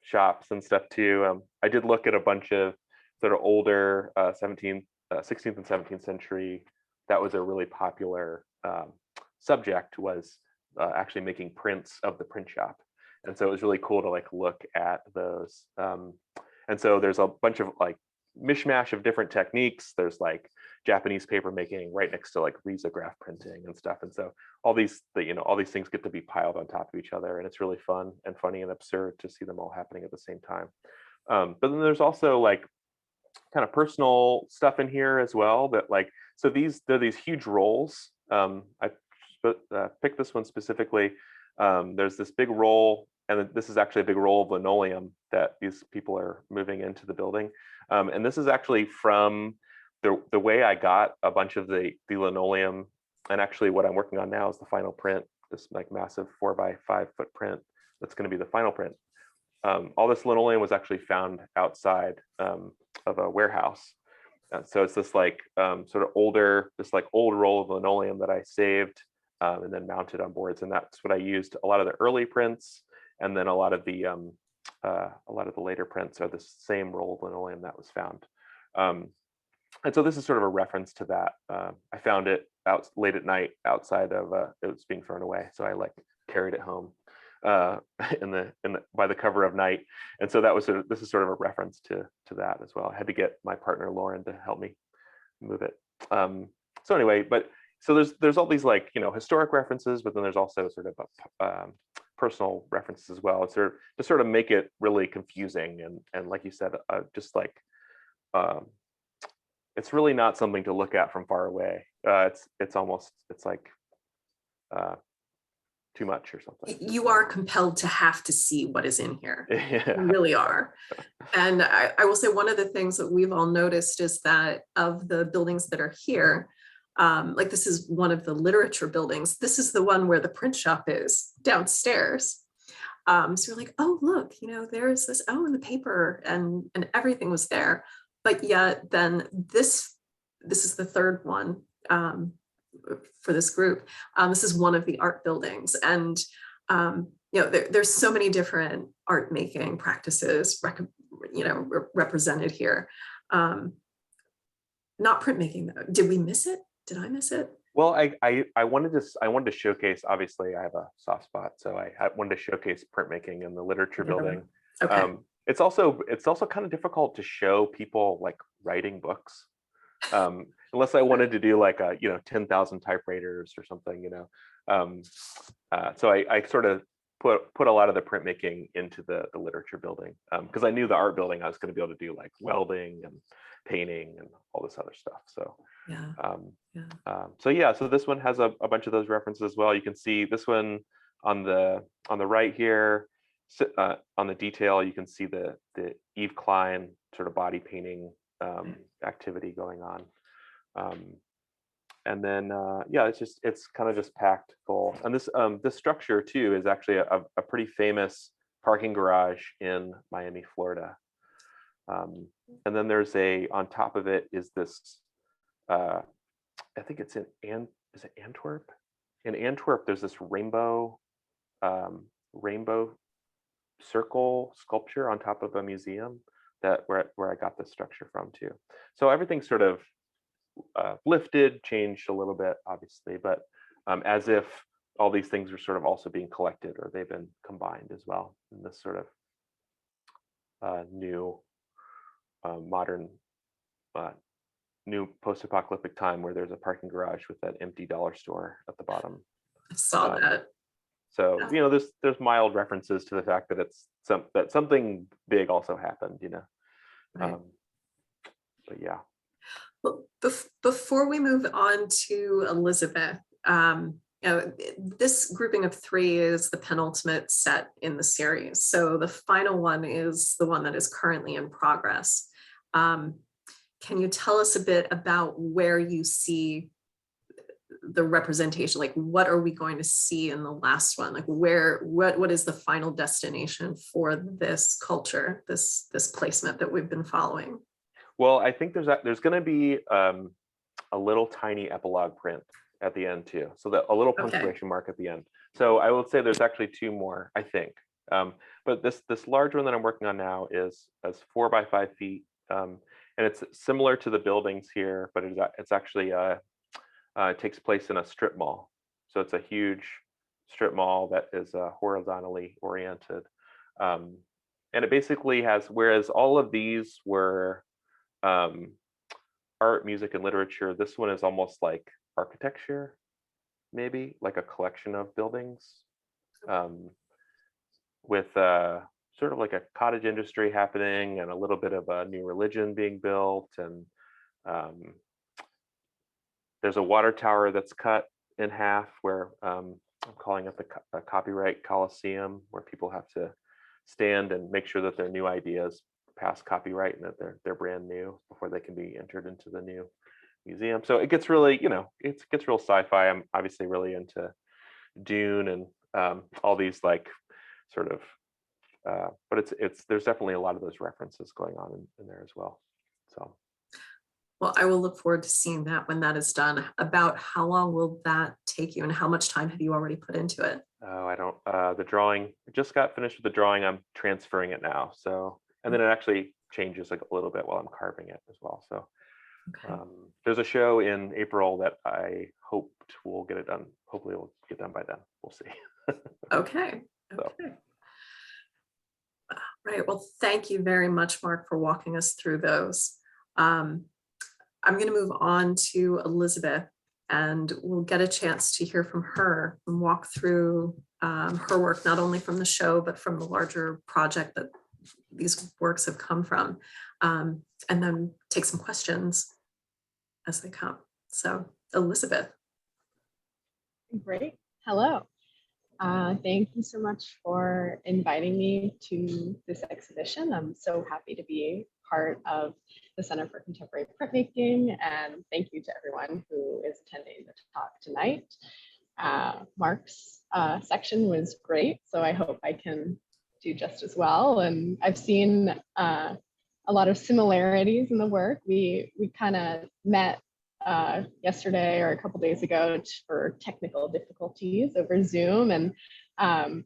Speaker 2: shops and stuff too. I did look at a bunch of sort of older 16th and 17th century. That was a really popular subject, was actually making prints of the print shop. And so it was really cool to like look at those. And so there's a bunch of like mishmash of different techniques. There's like Japanese paper making right next to like risograph printing and stuff. And so all these things get to be piled on top of each other, and it's really fun and funny and absurd to see them all happening at the same time. But then there's also like kind of personal stuff in here as well, that like, so they're these huge rolls. I picked this one specifically. There's this big roll, and this is actually a big roll of linoleum that these people are moving into the building. And this is actually from the way I got a bunch of the linoleum, and actually what I'm working on now is the final print, this like massive 4x5 foot print that's going to be the final print. All this linoleum was actually found outside of a warehouse. So it's this like sort of old roll of linoleum that I saved and then mounted on boards, and that's what I used. A lot of the early prints, and then a lot of the later prints are the same roll of linoleum that was found. And so this is sort of a reference to that. I found it out late at night outside of it was being thrown away, so I like carried it home. uh, by the cover of night. And so that was this is sort of a reference to that as well. I had to get my partner Lauren to help me move it. So anyway, but so there's all these like, you know, historic references, but then there's also sort of personal references as well. It's sort of to sort of make it really confusing and like you said, just like it's really not something to look at from far away. It's almost like too much or something.
Speaker 1: You are compelled to have to see what is in here.
Speaker 2: Yeah.
Speaker 1: You really are. And I will say one of the things that we've all noticed is that of the buildings that are here, like this is one of the literature buildings. This is the one where the print shop is downstairs. So we're like, oh, look, you know, there's this, oh, in the paper and everything was there. But yet then this is the third one for this group. This is one of the art buildings. And, you know, there's so many different art making practices, you know, represented here. Not printmaking though. Did we miss it? Did I miss it?
Speaker 2: Well, I wanted to showcase, obviously I have a soft spot, so I wanted to showcase printmaking in the literature building.
Speaker 1: Okay.
Speaker 2: It's also kind of difficult to show people like writing books, unless I wanted to do like a, you know, 10,000 typewriters or something, you know. So I sort of put a lot of the printmaking into the literature building, because I knew the art building I was going to be able to do like welding and painting and all this other stuff. So yeah. So this one has a bunch of those references as well. You can see this one on the right here, on the detail. You can see the Yves Klein sort of body painting activity going on. And then yeah, it's kind of just packed full. And this structure too is actually a pretty famous parking garage in Miami, Florida. And then there's on top of it is this, I think it's is it Antwerp? In Antwerp, there's this rainbow circle sculpture on top of a museum where I got this structure from too. So everything's sort of lifted, changed a little bit, obviously, but as if all these things are sort of also being collected or they've been combined as well in this sort of new modern new post-apocalyptic time where there's a parking garage with that empty dollar store at the bottom.
Speaker 1: I saw that.
Speaker 2: So, you know, there's mild references to the fact that that something big also happened, you know.
Speaker 1: Right.
Speaker 2: But yeah.
Speaker 1: Well, before we move on to Elizabeth, you know, this grouping of three is the penultimate set in the series. So the final one is the one that is currently in progress. Can you tell us a bit about where you see the representation? Like, what are we going to see in the last one? Like, what is the final destination for this culture, this placement that we've been following?
Speaker 2: Well, I think there's going to be a little tiny epilogue print at the end too, so that a little punctuation mark at the end. So I will say there's actually two more, I think. But this large one that I'm working on now is 4 by 5 feet, and it's similar to the buildings here, but it's actually it takes place in a strip mall. So it's a huge strip mall that is horizontally oriented, and it basically has, whereas all of these were art, music, and literature, this one is almost like architecture, maybe like a collection of buildings, with sort of like a cottage industry happening and a little bit of a new religion being built. And there's a water tower that's cut in half where I'm calling it the Copyright Coliseum, where people have to stand and make sure that their new ideas pass copyright and that they're brand new before they can be entered into the new museum. So it gets really, you know, it gets real sci-fi. I'm obviously really into Dune and all these like sort of, but there's definitely a lot of those references going on in there as well. So.
Speaker 1: Well, I will look forward to seeing that when that is done. About how long will that take you and how much time have you already put into it?
Speaker 2: Oh, I don't, the drawing, I just got finished with the drawing. I'm transferring it now. So, and then it actually changes like a little bit while I'm carving it as well. So
Speaker 1: Okay.
Speaker 2: There's a show in April that I hoped will get it done. Hopefully it'll get done by then. We'll see.
Speaker 1: Okay.
Speaker 2: So.
Speaker 1: Okay. Right. Well, thank you very much, Mark, for walking us through those. I'm going to move on to Elizabeth, and we'll get a chance to hear from her and walk through her work, not only from the show, but from the larger project that these works have come from, and then take some questions as they come. So, Elizabeth.
Speaker 3: Great. Hello. Thank you so much for inviting me to this exhibition. I'm so happy to be part of the Center for Contemporary Printmaking, and thank you to everyone who is attending the talk tonight. Mark's section was great, so I hope I can do just as well. And I've seen a lot of similarities in the work. We kind of met yesterday or a couple days ago for technical difficulties over Zoom, and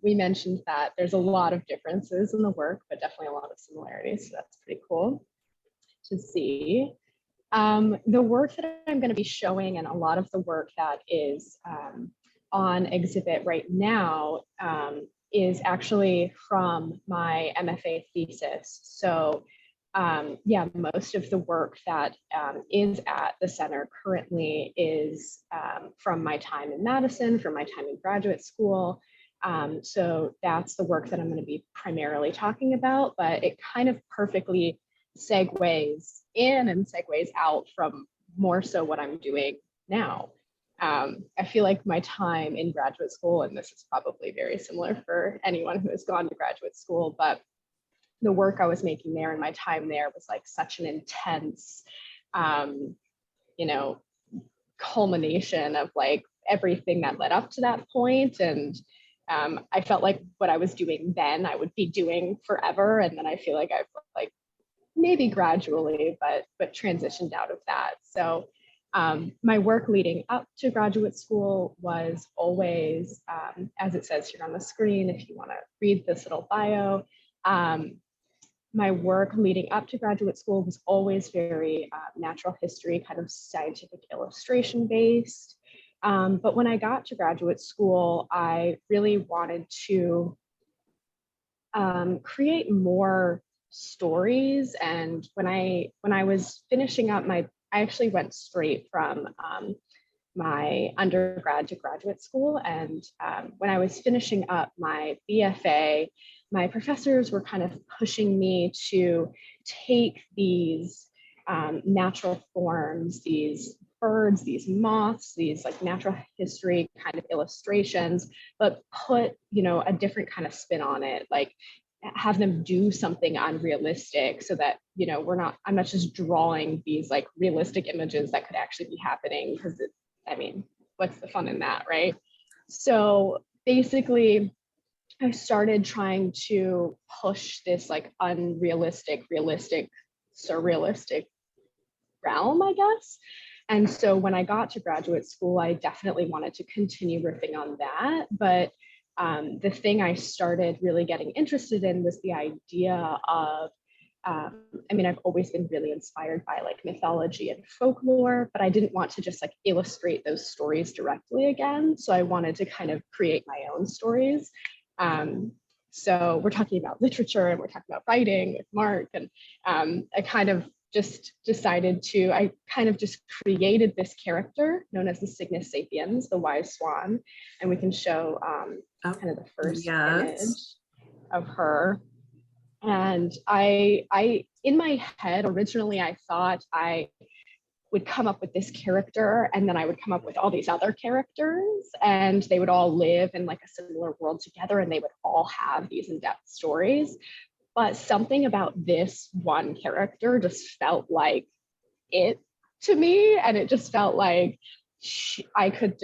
Speaker 3: we mentioned that there's a lot of differences in the work, but definitely a lot of similarities. So that's pretty cool to see. The work that I'm going to be showing, and a lot of the work that is on exhibit right now, is actually from my MFA thesis. So yeah, most of the work that is at the center currently is from my time in Madison, from my time in graduate school. So that's the work that I'm going to be primarily talking about, but it kind of perfectly segues in and segues out from more so what I'm doing now. I feel like my time in graduate school, and this is probably very similar for anyone who has gone to graduate school, but the work I was making there and my time there was like such an intense, you know, culmination of like everything that led up to that point. And I felt like what I was doing then I would be doing forever. And then I feel like I've like maybe gradually, but transitioned out of that. So my work leading up to graduate school was always, as it says here on the screen, if you want to read this little bio, my work leading up to graduate school was always very natural history, kind of scientific illustration based. But when I got to graduate school, I really wanted to create more stories. And when I was finishing up I actually went straight from my undergrad to graduate school. And when I was finishing up my BFA, my professors were kind of pushing me to take these natural forms, these birds, these moths, these like natural history kind of illustrations, but put, you know, a different kind of spin on it, like have them do something unrealistic so that, you know, I'm not just drawing these like realistic images that could actually be happening, because I mean, what's the fun in that, right? So basically, I started trying to push this like unrealistic, realistic, surrealistic realm, I guess. And so when I got to graduate school, I definitely wanted to continue riffing on that. But the thing I started really getting interested in was the idea of, I mean, I've always been really inspired by like mythology and folklore, but I didn't want to just like illustrate those stories directly again. So I wanted to kind of create my own stories. So we're talking about literature and we're talking about writing with Mark, and I kind of just decided I kind of just created this character known as the Cygnus sapiens, the wise swan, and we can show kind of the first image of her. And I in my head originally I thought I would come up with this character, and then I would come up with all these other characters, and they would all live in like a similar world together, and they would all have these in-depth stories. But something about this one character just felt like it to me, and it just felt like I could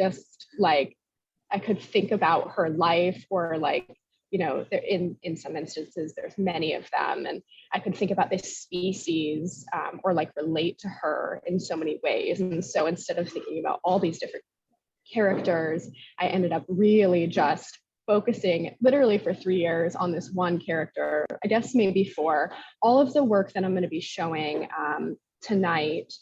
Speaker 3: think about her life, or like, you know, in some instances, there's many of them, and I could think about this species or like relate to her in so many ways. And so instead of thinking about all these different characters, I ended up really just focusing literally for 3 years on this one character, I guess maybe 4. All of the work that I'm going to be showing tonight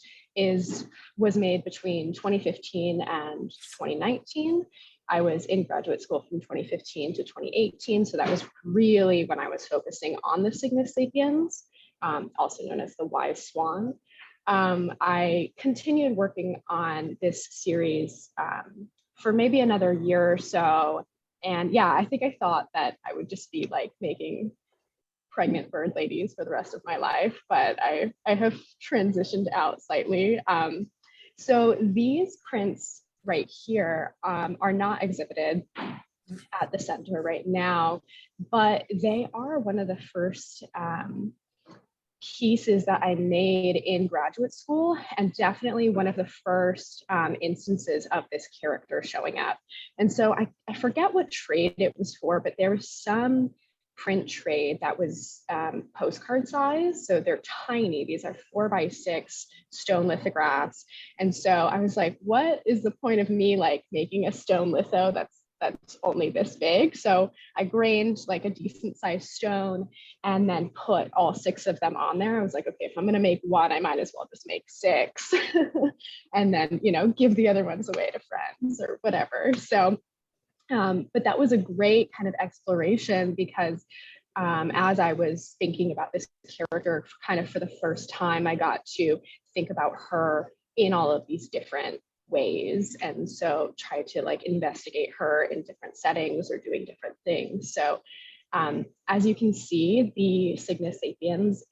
Speaker 3: was made between 2015 and 2019. I was in graduate school from 2015 to 2018. So that was really when I was focusing on the Cygnus sapiens, also known as the wise swan. I continued working on this series for maybe another year or so. And yeah, I think I thought that I would just be like making pregnant bird ladies for the rest of my life, but I have transitioned out slightly. So these prints right here are not exhibited at the center right now, but they are one of the first pieces that I made in graduate school, and definitely one of the first instances of this character showing up. And so I forget what trade it was for, but there was some print trade that was postcard size. So they're tiny. These are 4x6 stone lithographs. And so I was like, what is the point of me like making a stone litho that's only this big? So I grained like a decent sized stone and then put all 6 of them on there. I was like, okay, if I'm gonna make one, I might as well just make 6 and then, you know, give the other ones away to friends or whatever. So but that was a great kind of exploration because as I was thinking about this character kind of for the first time, I got to think about her in all of these different ways. And so try to like investigate her in different settings or doing different things. So as you can see, the Cygnus sapiens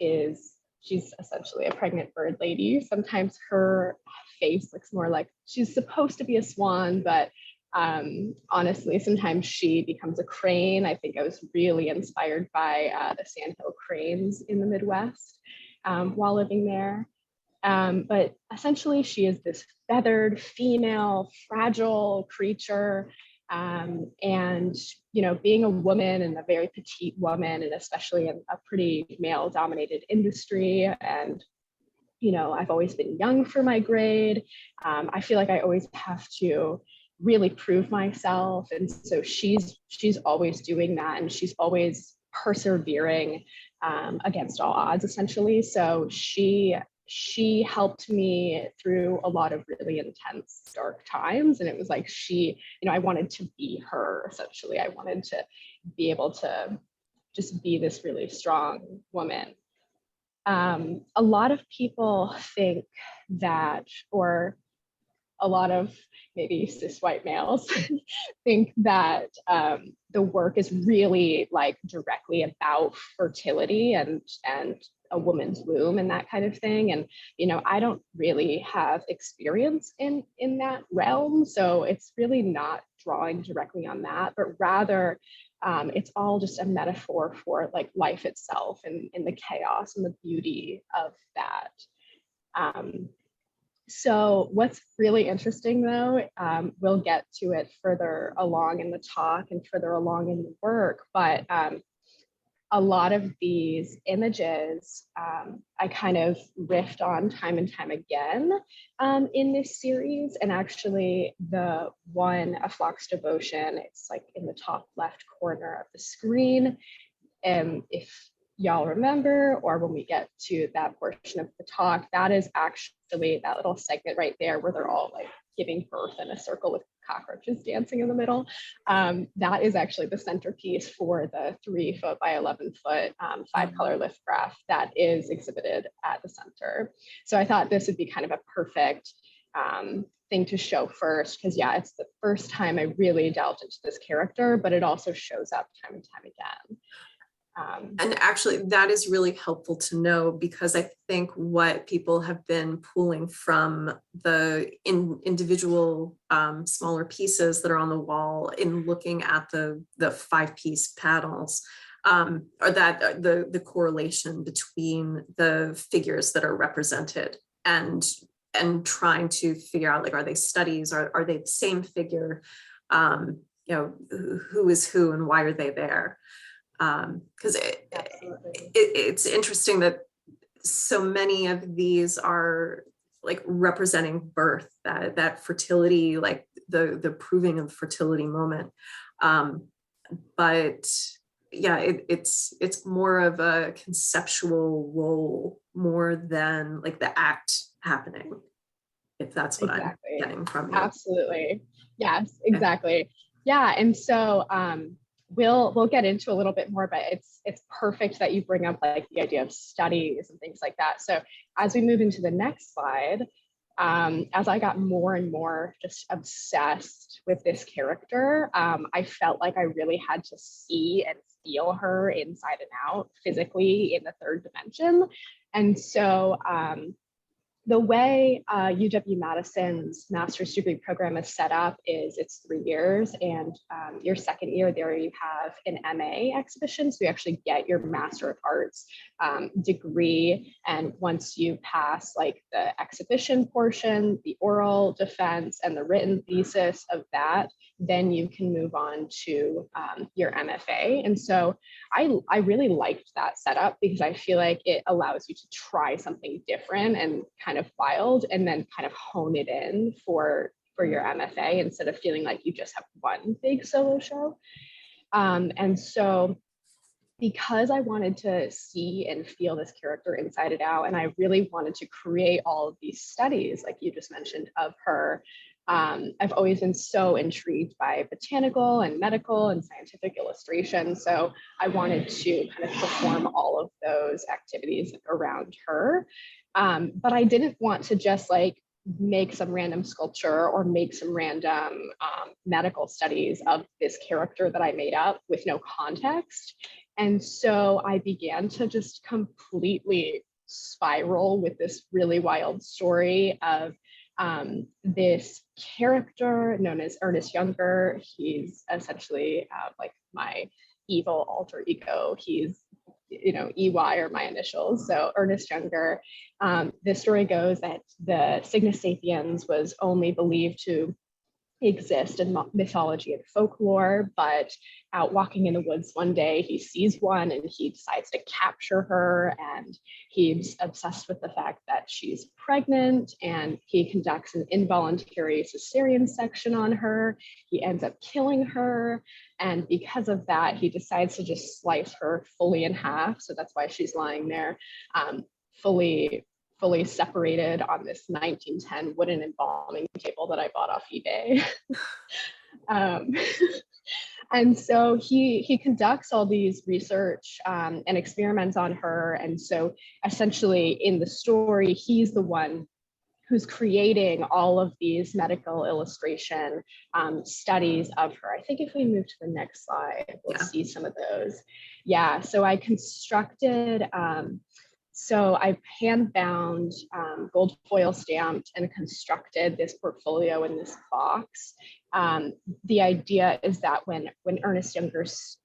Speaker 3: she's essentially a pregnant bird lady. Sometimes her face looks more like she's supposed to be a swan, but honestly, sometimes she becomes a crane. I think I was really inspired by the sandhill cranes in the Midwest while living there. But essentially, she is this feathered, female, fragile creature. And, you know, being a woman and a very petite woman, and especially in a pretty male-dominated industry, and you know, I've always been young for my grade. I feel like I always have to really prove myself, and so she's always doing that, and she's always persevering against all odds, essentially. So she helped me through a lot of really intense, dark times, and it was like you know, I wanted to be her. Essentially, I wanted to be able to just be this really strong woman. A lot of people think that, or a lot of maybe cis white males think that the work is really like directly about fertility and a woman's womb and that kind of thing. And, you know, I don't really have experience in that realm. So it's really not drawing directly on that, but rather it's all just a metaphor for like life itself and the chaos and the beauty of that. So what's really interesting though, we'll get to it further along in the talk and further along in the work, but a lot of these images I kind of riffed on time and time again in this series. And actually the one, A Flock's Devotion, it's like in the top left corner of the screen. And if y'all remember, or when we get to that portion of the talk, that is actually that little segment right there where they're all like giving birth in a circle with cockroaches dancing in the middle. That is actually the centerpiece for the 3 foot by 11 foot 5-color lithograph that is exhibited at the center. So I thought this would be kind of a perfect thing to show first, because yeah, it's the first time I really delved into this character, but it also shows up time and time again.
Speaker 1: And actually, that is really helpful to know, because I think what people have been pulling from the individual smaller pieces that are on the wall in looking at the 5-piece panels, or that the correlation between the figures that are represented and trying to figure out, like, are they studies? Are they the same figure? You know, who is who and why are they there? Because it's interesting that so many of these are like representing birth, that fertility, like the proving of fertility moment. But yeah, it's more of a conceptual role more than like the act happening. if that's what I'm getting from you.
Speaker 3: Absolutely. Yes, exactly. Yeah. And so we'll get into a little bit more, but it's perfect that you bring up like the idea of studies and things like that. So as we move into the next slide, as I got more and more just obsessed with this character, I felt like I really had to see and feel her inside and out physically in the third dimension. And so the way UW-Madison's master's degree program is set up is it's 3 years, and your second year there you have an MA exhibition, so you actually get your Master of Arts degree, and once you pass like the exhibition portion, the oral defense, and the written thesis of that, then you can move on to your MFA. And so I really liked that setup because I feel like it allows you to try something different and kind of wild, and then kind of hone it in for your MFA instead of feeling like you just have one big solo show. And so because I wanted to see and feel this character inside and out, and I really wanted to create all of these studies, like you just mentioned, of her, I've always been so intrigued by botanical and medical and scientific illustration. So I wanted to kind of perform all of those activities around her. But I didn't want to just like make some random sculpture or make some random medical studies of this character that I made up with no context. And so I began to just completely spiral with this really wild story of this character known as Ernest Younger. He's essentially like my evil alter ego. He's, you know, EY are my initials. So Ernest Younger. The story goes that the Cygnus sapiens was only believed to exist in mythology and folklore, but out walking in the woods one day, he sees one and he decides to capture her, and he's obsessed with the fact that she's pregnant, and he conducts an involuntary cesarean section on her. He ends up killing her, and because of that, he decides to just slice her fully in half. So that's why she's lying there fully separated on this 1910 wooden embalming table that I bought off eBay. And so he conducts all these research and experiments on her. And so essentially in the story, he's the one who's creating all of these medical illustration studies of her. I think if we move to the next slide, we'll see some of those. Yeah, so I constructed, so I hand-bound, gold foil stamped, and constructed this portfolio in this box. The idea is that when Ernest Younger's,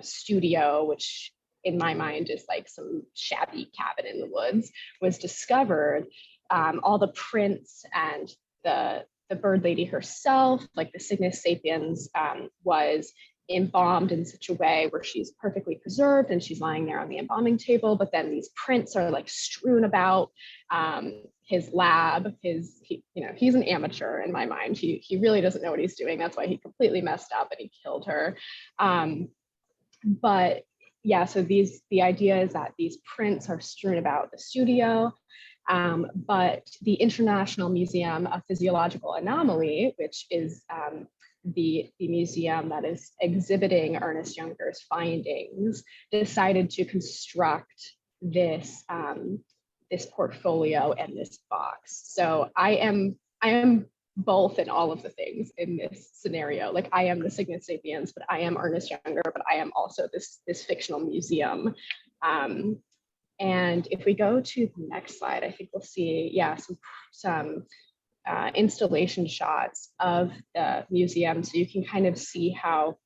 Speaker 3: studio, which in my mind is like some shabby cabin in the woods, was discovered, all the prints and the bird lady herself, like the Cygnus sapiens, was embalmed in such a way where she's perfectly preserved and she's lying there on the embalming table, but then these prints are like strewn about his lab. He's an amateur in my mind. He really doesn't know what he's doing. That's why he completely messed up and he killed her. But yeah, so the idea is that these prints are strewn about the studio. But the International Museum of Physiological Anomaly, which is the museum that is exhibiting Ernest Younger's findings, decided to construct this this portfolio and this box. So I am both in all of the things in this scenario. Like I am the Cygnus sapiens, but I am Ernest Younger, but I am also this fictional museum. And if we go to the next slide, I think we'll see, some installation shots of the museum. So you can kind of see how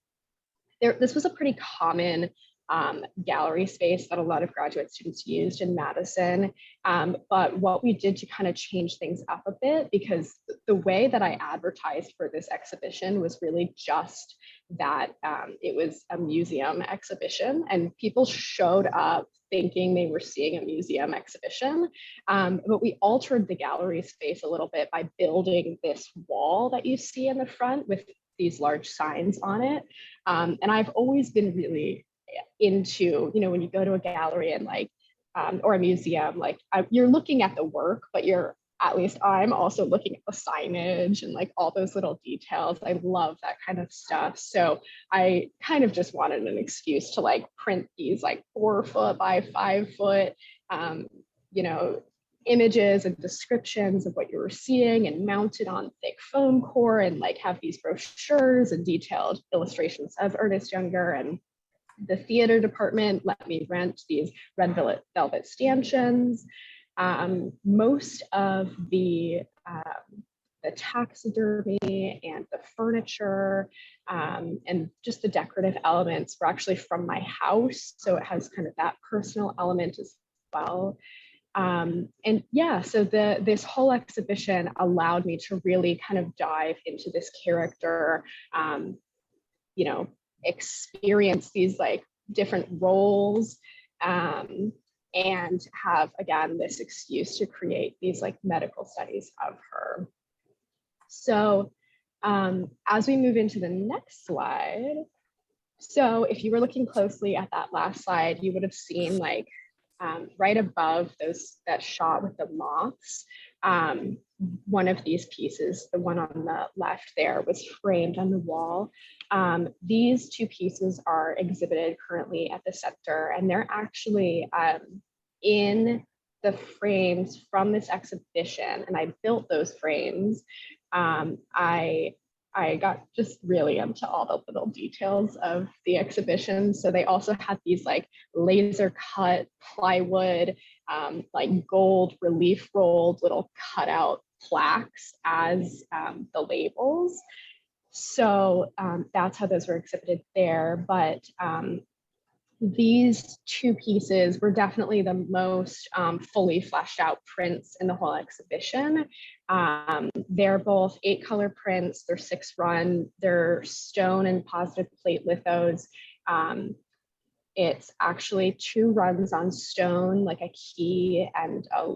Speaker 3: this was a pretty common gallery space that a lot of graduate students used in Madison. But what we did to kind of change things up a bit, because the way that I advertised for this exhibition was really just that it was a museum exhibition, and people showed up thinking they were seeing a museum exhibition. But we altered the gallery space a little bit by building this wall that you see in the front with these large signs on it. And I've always been really into, when you go to a gallery and or a museum, you're looking at the work, but you're at least I'm also looking at the signage and like all those little details. I love that kind of stuff. So I kind of just wanted an excuse to like print these like 4 foot by 5 foot, you know, images and descriptions of what you were seeing and mounted on thick foam core and like have these brochures and detailed illustrations of Ernest Younger. And the theater department let me rent these red velvet stanchions. Most of the taxidermy and the furniture and just the decorative elements were actually from my house. So it has kind of that personal element as well. And yeah, so this whole exhibition allowed me to really kind of dive into this character, you know, experience these like different roles, and have, again, this excuse to create these like medical studies of her. So as we move into the next slide, so if you were looking closely at that last slide, you would have seen like right above that shot with the moths, one of these pieces, the one on the left there, was framed on the wall. These 2 pieces are exhibited currently at the center, and they're actually in the frames from this exhibition, and I built those frames. I got just really into all the little details of the exhibition. So they also had these like laser cut plywood, like gold relief rolled little cutout plaques as the labels. So that's how those were exhibited there. But these 2 pieces were definitely the most fully fleshed out prints in the whole exhibition. They're both 8-color prints, they're 6-run, they're stone and positive plate lithos. It's actually 2 runs on stone, like a key and a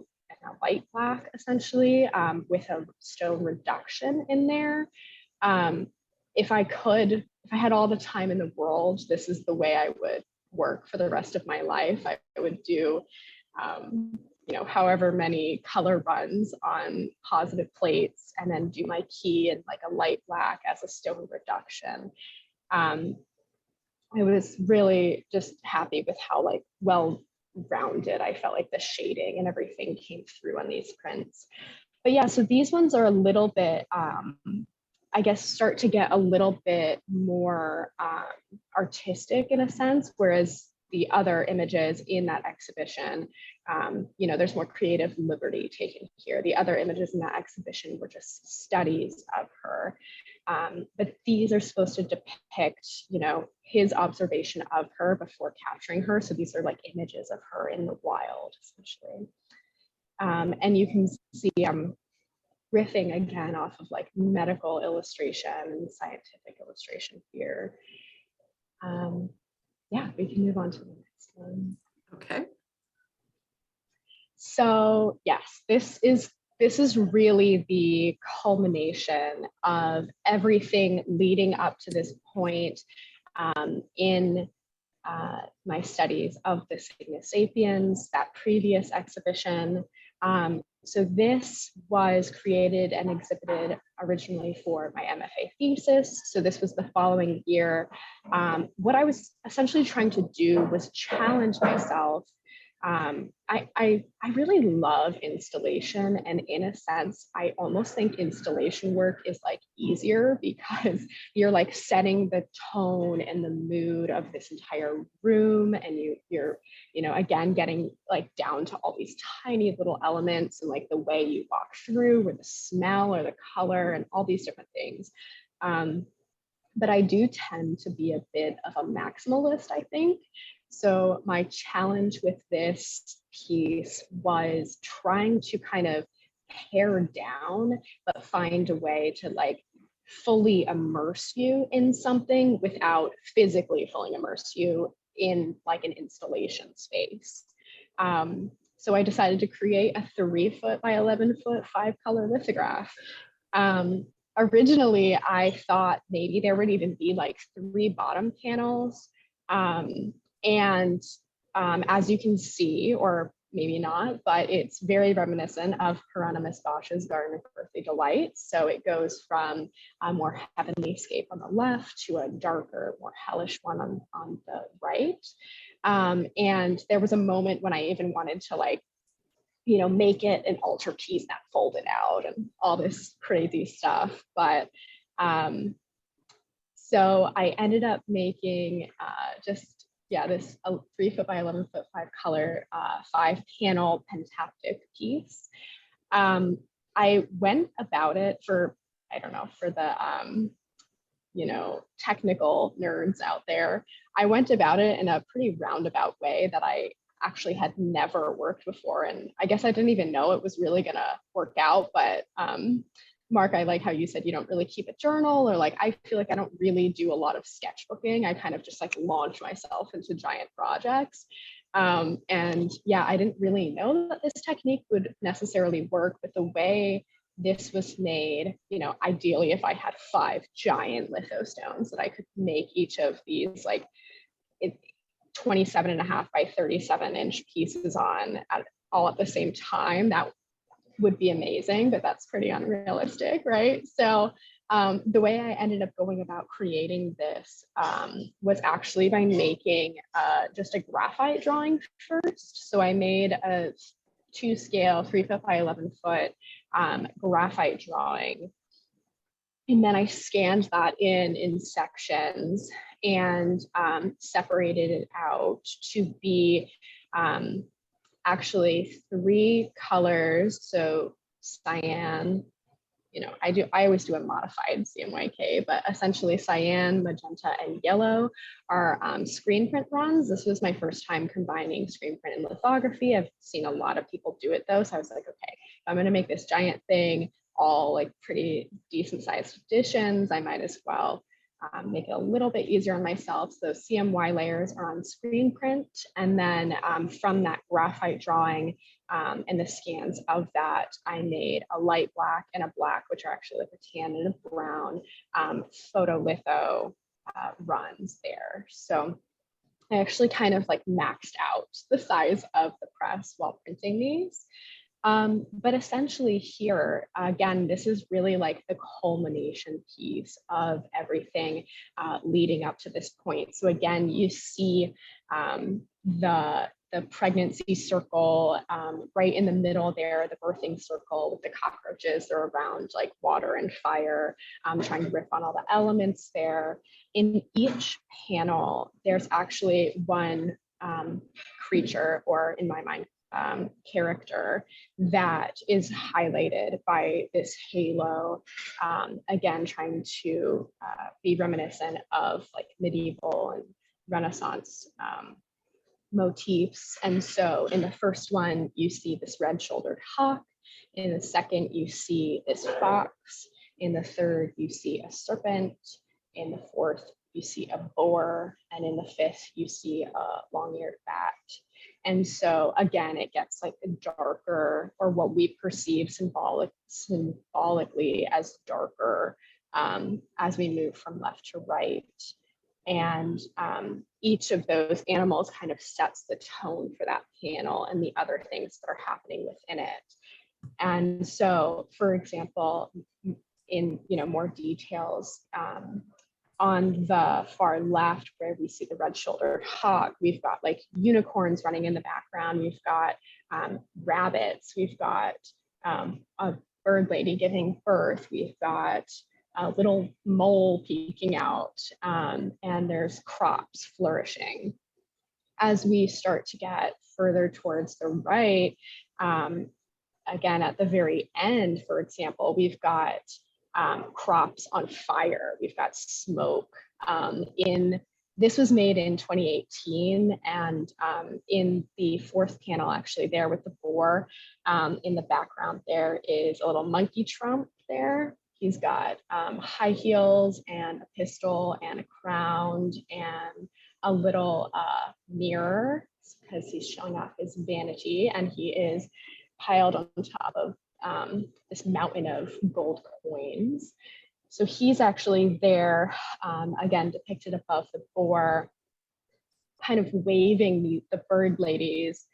Speaker 3: white black, essentially, with a stone reduction in there. If I had all the time in the world, this is the way I would work for the rest of my life. I would do, you know, however many color runs on positive plates, and then do my key in like a light black as a stone reduction. I was really just happy with how like well-rounded I felt like the shading and everything came through on these prints. But yeah, so these ones are a little bit, I guess, start to get a little bit more artistic in a sense, whereas the other images in that exhibition, you know, there's more creative liberty taken here. The other images in that exhibition were just studies of her. But these are supposed to depict, you know, his observation of her before capturing her. So these are like images of her in the wild, essentially. And you can see riffing again off of like medical illustration and scientific illustration here. Yeah, we can move on to the next one.
Speaker 1: Okay.
Speaker 3: So yes, this is really the culmination of everything leading up to this point in my studies of the Sigma Sapiens, that previous exhibition. So this was created and exhibited originally for my MFA thesis. So this was the following year. What I was essentially trying to do was challenge myself. I really love installation, and in a sense, I almost think installation work is like easier because you're like setting the tone and the mood of this entire room, and you're you know, again, getting like down to all these tiny little elements and like the way you walk through, or the smell or the color and all these different things. But I do tend to be a bit of a maximalist, I think. So my challenge with this piece was trying to kind of pare down, but find a way to like fully immerse you in something without physically fully immerse you in like an installation space. So I decided to create a 3-foot by 11-foot 5-color lithograph. Originally, I thought maybe there would even be like 3 bottom panels. And as you can see, or maybe not, but it's very reminiscent of Hieronymus Bosch's Garden of Earthly Delights. So it goes from a more heavenly scape on the left to a darker, more hellish one on the right. And there was a moment when I even wanted to like, make it an altarpiece that folded out and all this crazy stuff. But so I ended up making this 3 foot by 11 foot 5 color 5-panel pentaptic piece. I went about it for the technical nerds out there. I went about it in a pretty roundabout way that I actually had never worked before, and I guess I didn't even know it was really gonna work out. But Mark, I like how you said you don't really keep a journal, or like I feel like I don't really do a lot of sketchbooking. I kind of just like launch myself into giant projects. And yeah, I didn't really know that this technique would necessarily work, but the way this was made, ideally if I had 5 giant lithostones that I could make each of these like 27.5 by 37-inch pieces on all at the same time, that would be amazing, but that's pretty unrealistic, right? So the way I ended up going about creating this was actually by making just a graphite drawing first. So I made a 2-scale 3 foot by 11 foot graphite drawing. And then I scanned that in sections and separated it out to be actually 3 colors. So cyan, I always do a modified CMYK, but essentially cyan, magenta, and yellow are screen print runs. This was my first time combining screen print and lithography. I've seen a lot of people do it though. So I was like, okay, I'm gonna make this giant thing, all like pretty decent sized editions, I might as well make it a little bit easier on myself. So CMY layers are on screen print. And then from that graphite drawing and the scans of that, I made a light black and a black, which are actually like a tan and a brown photolitho runs there. So I actually kind of like maxed out the size of the press while printing these. But essentially here, again, this is really like the culmination piece of everything leading up to this point. So again, you see the pregnancy circle right in the middle there, the birthing circle with the cockroaches. They're around like water and fire, trying to riff on all the elements there. In each panel, there's actually one creature, or in my mind, character that is highlighted by this halo, again, trying to be reminiscent of like medieval and Renaissance motifs. And so in the first one, you see this red-shouldered hawk. In the second, you see this fox. In the third, you see a serpent. In the fourth, you see a boar. And in the fifth, you see a long-eared bat. And so again, it gets like darker, or what we perceive symbolically as darker as we move from left to right. And each of those animals kind of sets the tone for that panel and the other things that are happening within it. And so, for example, in more details, on the far left, where we see the red-shouldered hawk, we've got like unicorns running in the background. We've got rabbits. We've got a bird lady giving birth. We've got a little mole peeking out, and there's crops flourishing. As we start to get further towards the right, again, at the very end, for example, we've got crops on fire. We've got smoke. This was made in 2018, and in the fourth panel, actually, there with the boar, in the background, there is a little monkey trump there. He's got high heels and a pistol and a crown and a little mirror, because he's showing off his vanity, and he is piled on top of this mountain of gold coins. So he's actually there, again, depicted above the boar, kind of waving the bird ladies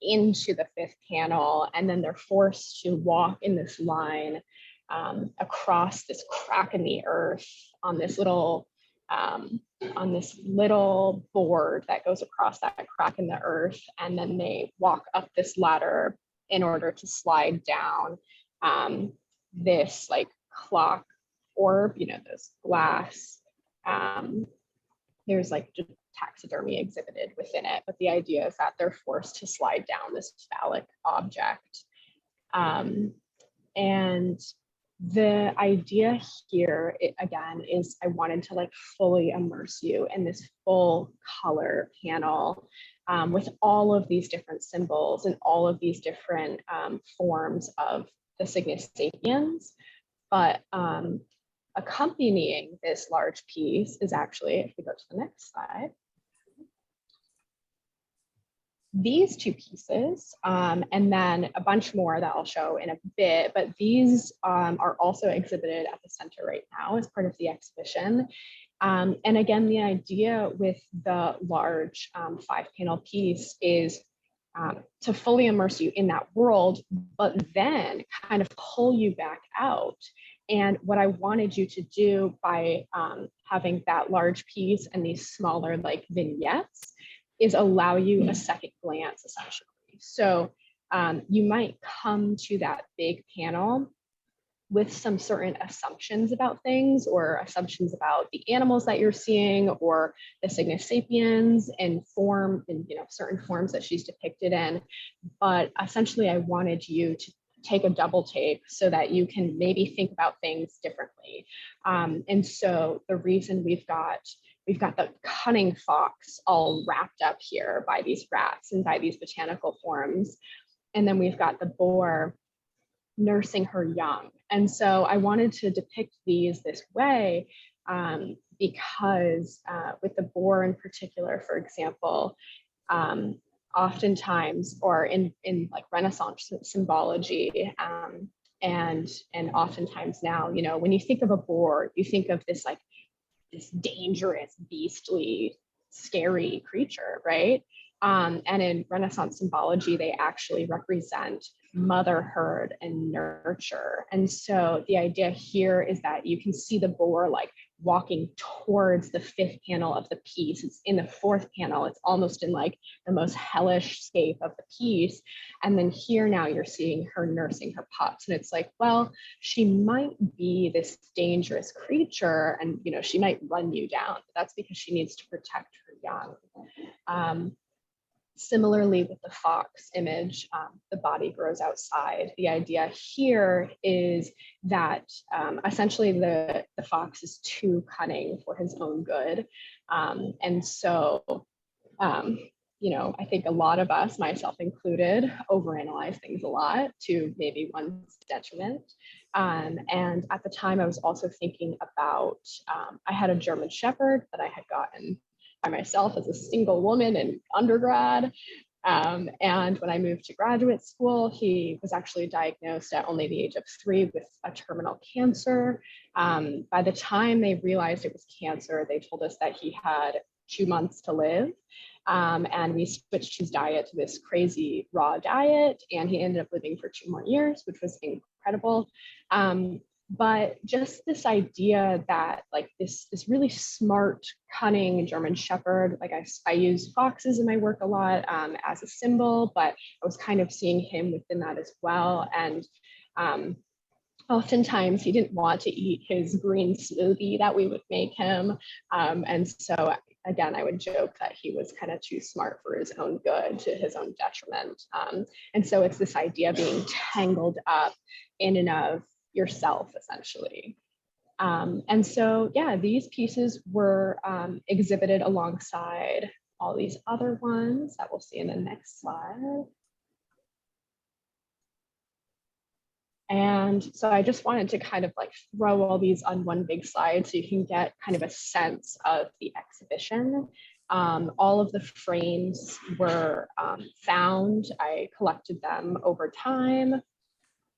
Speaker 3: into the fifth panel, and then they're forced to walk in this line across this crack in the earth on this little board that goes across that crack in the earth, and then they walk up this ladder in order to slide down this like clock orb, you know, this glass. There's like just taxidermy exhibited within it, but the idea is that they're forced to slide down this phallic object. And the idea here, again, is I wanted to like fully immerse you in this full color panel with all of these different symbols and all of these different forms of the Cygnus sapiens. But accompanying this large piece is actually, if we go to the next slide, these two pieces, and then a bunch more that I'll show in a bit, but these are also exhibited at the center right now as part of the exhibition. And again, the idea with the large 5-panel piece is to fully immerse you in that world, but then kind of pull you back out. And what I wanted you to do by having that large piece and these smaller like vignettes is allow you a second glance, essentially. So you might come to that big panel with some certain assumptions about things, or assumptions about the animals that you're seeing, or the Cygnus sapiens and form, and certain forms that she's depicted in. But essentially, I wanted you to take a double take so that you can maybe think about things differently. And so the reason we've got the cunning fox all wrapped up here by these rats and by these botanical forms. And then we've got the boar nursing her young. And so I wanted to depict these this way because with the boar in particular, for example, oftentimes, or in like Renaissance symbology, and oftentimes now, when you think of a boar, you think of this like this dangerous, beastly, scary creature, right? And in Renaissance symbology, they actually represent motherhood and nurture. And so the idea here is that you can see the boar like walking towards the 5th panel of the piece. It's in the 4th panel. It's almost in like the most hellish scape of the piece. And then here now you're seeing her nursing her pups. And it's like, well, she might be this dangerous creature and, she might run you down. But that's because she needs to protect her young. Similarly, with the fox image, the body grows outside. The idea here is that essentially the fox is too cunning for his own good. And so, I think a lot of us, myself included, overanalyze things a lot to maybe one's detriment. And at the time, I was also thinking about, I had a German Shepherd that I had gotten by myself as a single woman in undergrad. And when I moved to graduate school, he was actually diagnosed at only the age of 3 with a terminal cancer. By the time they realized it was cancer, they told us that he had 2 months to live. And we switched his diet to this crazy raw diet, and he ended up living for 2 more years, which was incredible. But just this idea that like this really smart, cunning German Shepherd, like I use foxes in my work a lot as a symbol, but I was kind of seeing him within that as well. And oftentimes he didn't want to eat his green smoothie that we would make him. And so again, I would joke that he was kind of too smart for his own good, to his own detriment. And so it's this idea of being tangled up in and of yourself, essentially. And so, yeah, these pieces were exhibited alongside all these other ones that we'll see in the next slide. And so I just wanted to kind of like throw all these on one big slide so you can get kind of a sense of the exhibition. All of the frames were found. I collected them over time.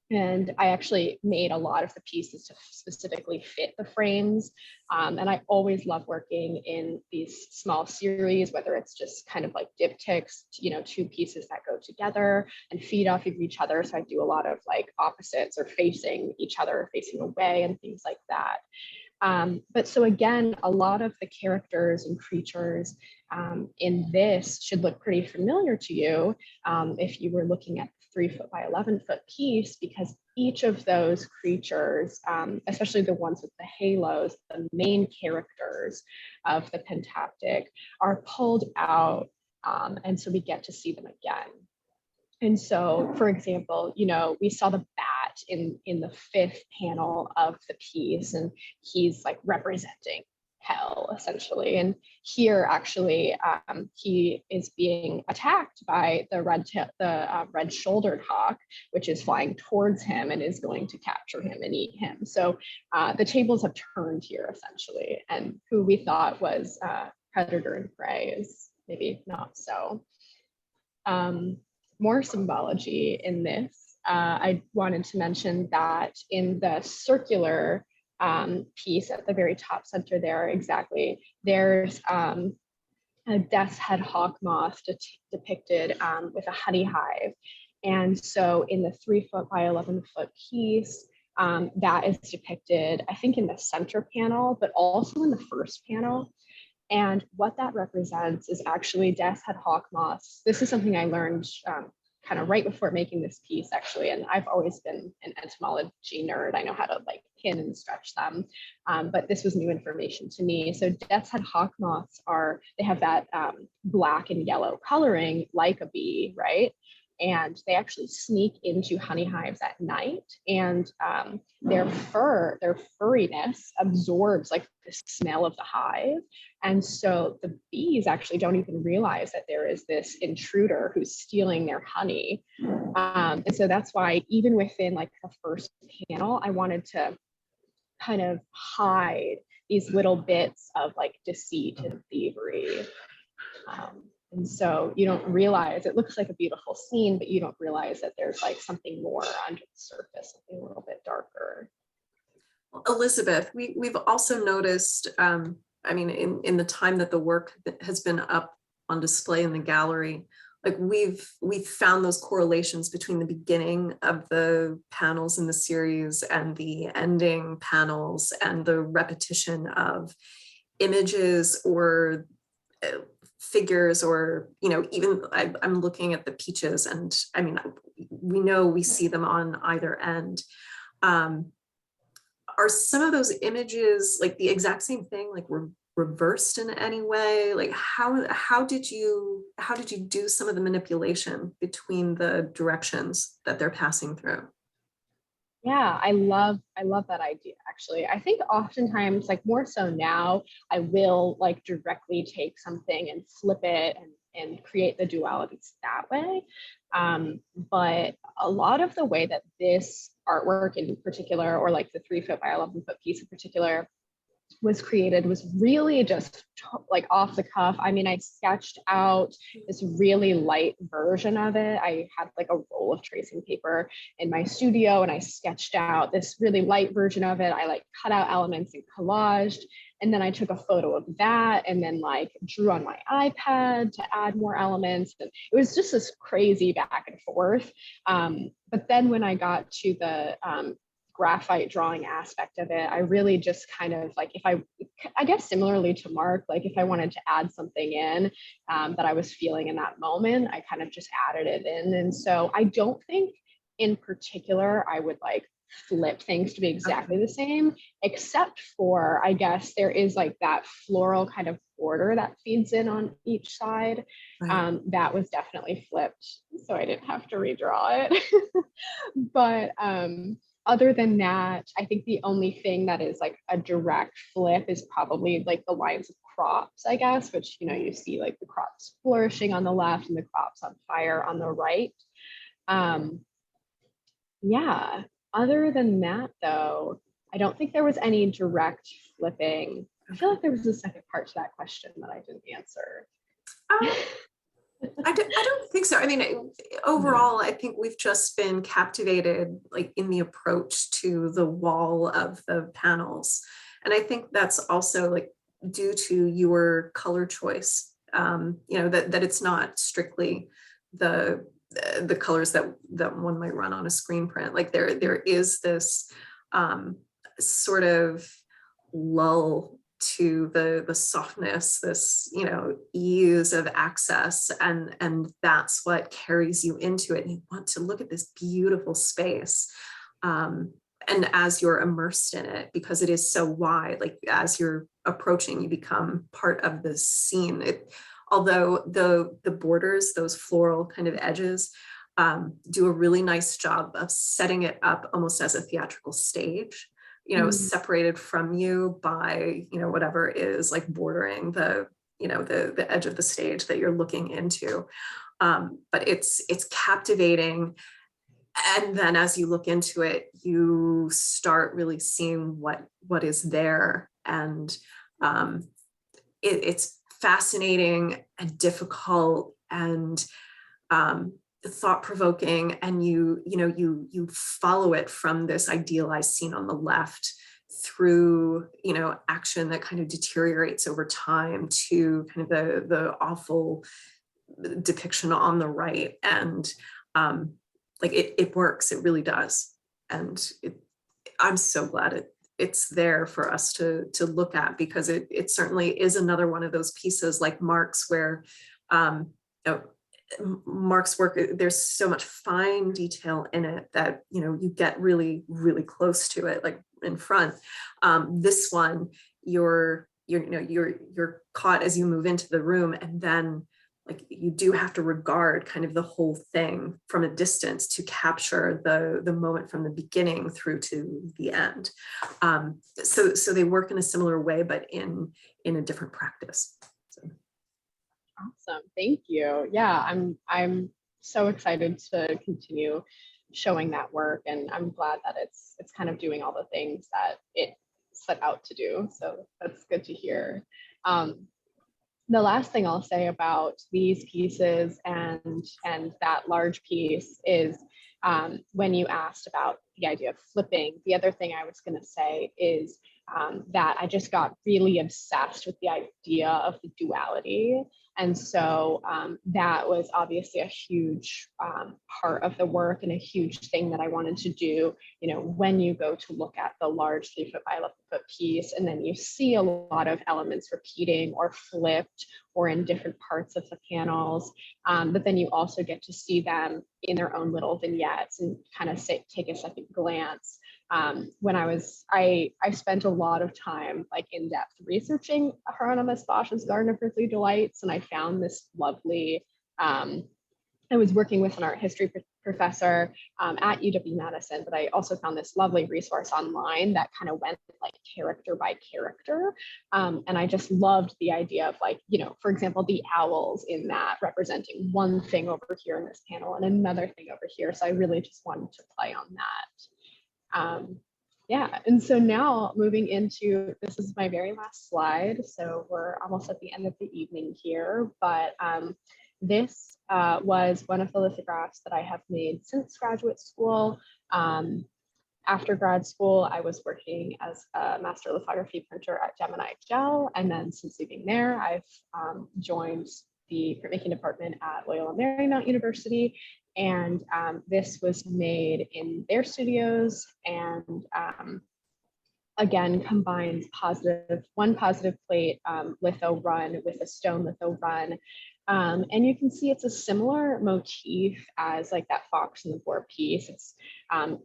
Speaker 3: And I actually made a lot of the pieces to specifically fit the frames. And I always love working in these small series, whether it's just kind of like diptychs, you know, two pieces that go together and feed off of each other. So I do a lot of like opposites or facing each other, facing away and things like that. But so again, a lot of the characters and creatures in this should look pretty familiar to you if you were looking at 3 foot by 11 foot piece, because each of those creatures, especially the ones with the halos, the main characters of the pentaptych, are pulled out, and so we get to see them again. And so, for example, you know, we saw the bat in the 5th panel of the piece, and he's like representing hell essentially. And here, actually, he is being attacked by the red-shouldered hawk, which is flying towards him and is going to capture him and eat him. So the tables have turned here essentially, and who we thought was predator and prey is maybe not so. More symbology in this. I wanted to mention that in the circular piece at the very top center there, exactly, there's a death's head hawk moth depicted with a honey hive. And so in the 3 foot by 11 foot piece, that is depicted, I think, in the center panel, but also in the first panel. And what that represents is actually death's head hawk moths. This is something I learned kind of right before making this piece, actually. And I've always been an entomology nerd. I know how to like pin and stretch them, but this was new information to me. So death's head hawk moths they have that black and yellow coloring like a bee, right? And they actually sneak into honey hives at night, and their furriness absorbs like the smell of the hive. And so the bees actually don't even realize that there is this intruder who's stealing their honey. And so that's why even within like the first panel, I wanted to kind of hide these little bits of like deceit and thievery. And so you don't realize, it looks like a beautiful scene, but you don't realize that there's like something more under the surface, something a little bit darker.
Speaker 1: Elizabeth, we've also noticed, I mean, in the time that the work has been up on display in the gallery, like we've found those correlations between the beginning of the panels in the series and the ending panels, and the repetition of images or figures, or, you know, even I'm looking at the peaches, and I mean, we know we see them on either end. Are some of those images like the exact same thing, like reversed in any way? Like how did you do some of the manipulation between the directions that they're passing through?
Speaker 3: Yeah, I love that idea, actually. I think oftentimes, like more so now, I will like directly take something and flip it and create the dualities that way. But a lot of the way that this artwork in particular, or like the 3 foot by 11 foot piece in particular, was created was really just like off the cuff. I mean, I sketched out this really light version of it. I had like a roll of tracing paper in my studio, and I sketched out this really light version of it. I like cut out elements and collaged, and then I took a photo of that, and then like drew on my iPad to add more elements. And it was just this crazy back and forth. But then when I got to the graphite drawing aspect of it, I really just kind of like, if I guess similarly to Mark, like if I wanted to add something in that I was feeling in that moment, I kind of just added it in. And so I don't think in particular I would like flip things to be exactly the same, except for, I guess there is like that floral kind of border that feeds in on each side.
Speaker 1: Right.
Speaker 3: That was definitely flipped, so I didn't have to redraw it. But other than that, I think the only thing that is like a direct flip is probably like the lines of crops, I guess, which, you know, you see like the crops flourishing on the left and the crops on fire on the right. Yeah, other than that, though, I don't think there was any direct flipping. I feel like there was a second part to that question that I didn't answer.
Speaker 1: I don't think so. I mean, overall, I think we've just been captivated like in the approach to the wall of the panels. And I think that's also like due to your color choice, that it's not strictly the colors that one might run on a screen print. Like there is this sort of lull to the softness, this ease of access, and that's what carries you into it. And you want to look at this beautiful space, and as you're immersed in it, because it is so wide, like as you're approaching, you become part of the scene. Although the borders, those floral kind of edges, do a really nice job of setting it up almost as a theatrical stage, separated from you by, whatever is like bordering the edge of the stage that you're looking into. But it's captivating. And then as you look into it, you start really seeing what is there. And it's fascinating and difficult and thought-provoking, and you follow it from this idealized scene on the left through action that kind of deteriorates over time to kind of the awful depiction on the right. And like it works, it really does. And I'm so glad it's there for us to look at, because it certainly is another one of those pieces like Mark's, where Mark's work, there's so much fine detail in it that you get really, really close to it, like in front. This one, you're caught as you move into the room, and then like you do have to regard kind of the whole thing from a distance to capture the moment from the beginning through to the end. So they work in a similar way, but in a different practice. So.
Speaker 3: Awesome, thank you. Yeah, I'm so excited to continue showing that work, and I'm glad that it's kind of doing all the things that it set out to do. So that's good to hear. The last thing I'll say about these pieces and that large piece is when you asked about the idea of flipping, the other thing I was going to say is that I just got really obsessed with the idea of the duality. And so that was obviously a huge part of the work and a huge thing that I wanted to do. When you go to look at the large 3 foot by 11 foot piece, and then you see a lot of elements repeating or flipped or in different parts of the panels, but then you also get to see them in their own little vignettes and kind of take a second glance. When I spent a lot of time like in-depth researching Hieronymus Bosch's Garden of Earthly Delights, and I found this lovely, I was working with an art history professor at UW-Madison, but I also found this lovely resource online that kind of went like character by character. And I just loved the idea of like, for example, the owls in that representing one thing over here in this panel and another thing over here. So I really just wanted to play on that. Yeah, and so now moving into, this is my very last slide. So we're almost at the end of the evening here, but this was one of the lithographs that I have made since graduate school. After grad school, I was working as a master lithography printer at Gemini Gel. And then since leaving there, I've joined the printmaking department at Loyola Marymount University. And this was made in their studios, and again, combines one positive plate litho run with a stone litho run. And you can see it's a similar motif as like that fox and the boar piece. It's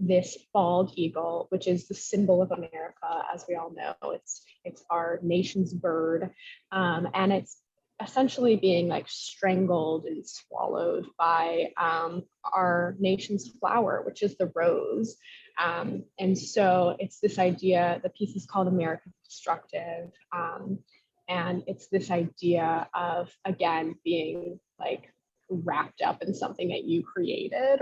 Speaker 3: this bald eagle, which is the symbol of America, as we all know. It's our nation's bird, and it's essentially being like strangled and swallowed by our nation's flower, which is the rose. And so it's this idea, the piece is called America Destructive. And it's this idea of, again, being like wrapped up in something that you created,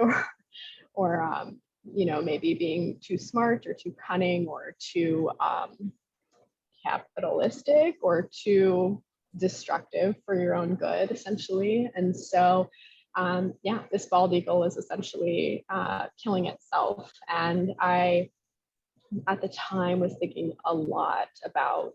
Speaker 3: or maybe being too smart or too cunning or too capitalistic or too destructive for your own good, essentially. And so, yeah, this bald eagle is essentially killing itself. And I, at the time, was thinking a lot about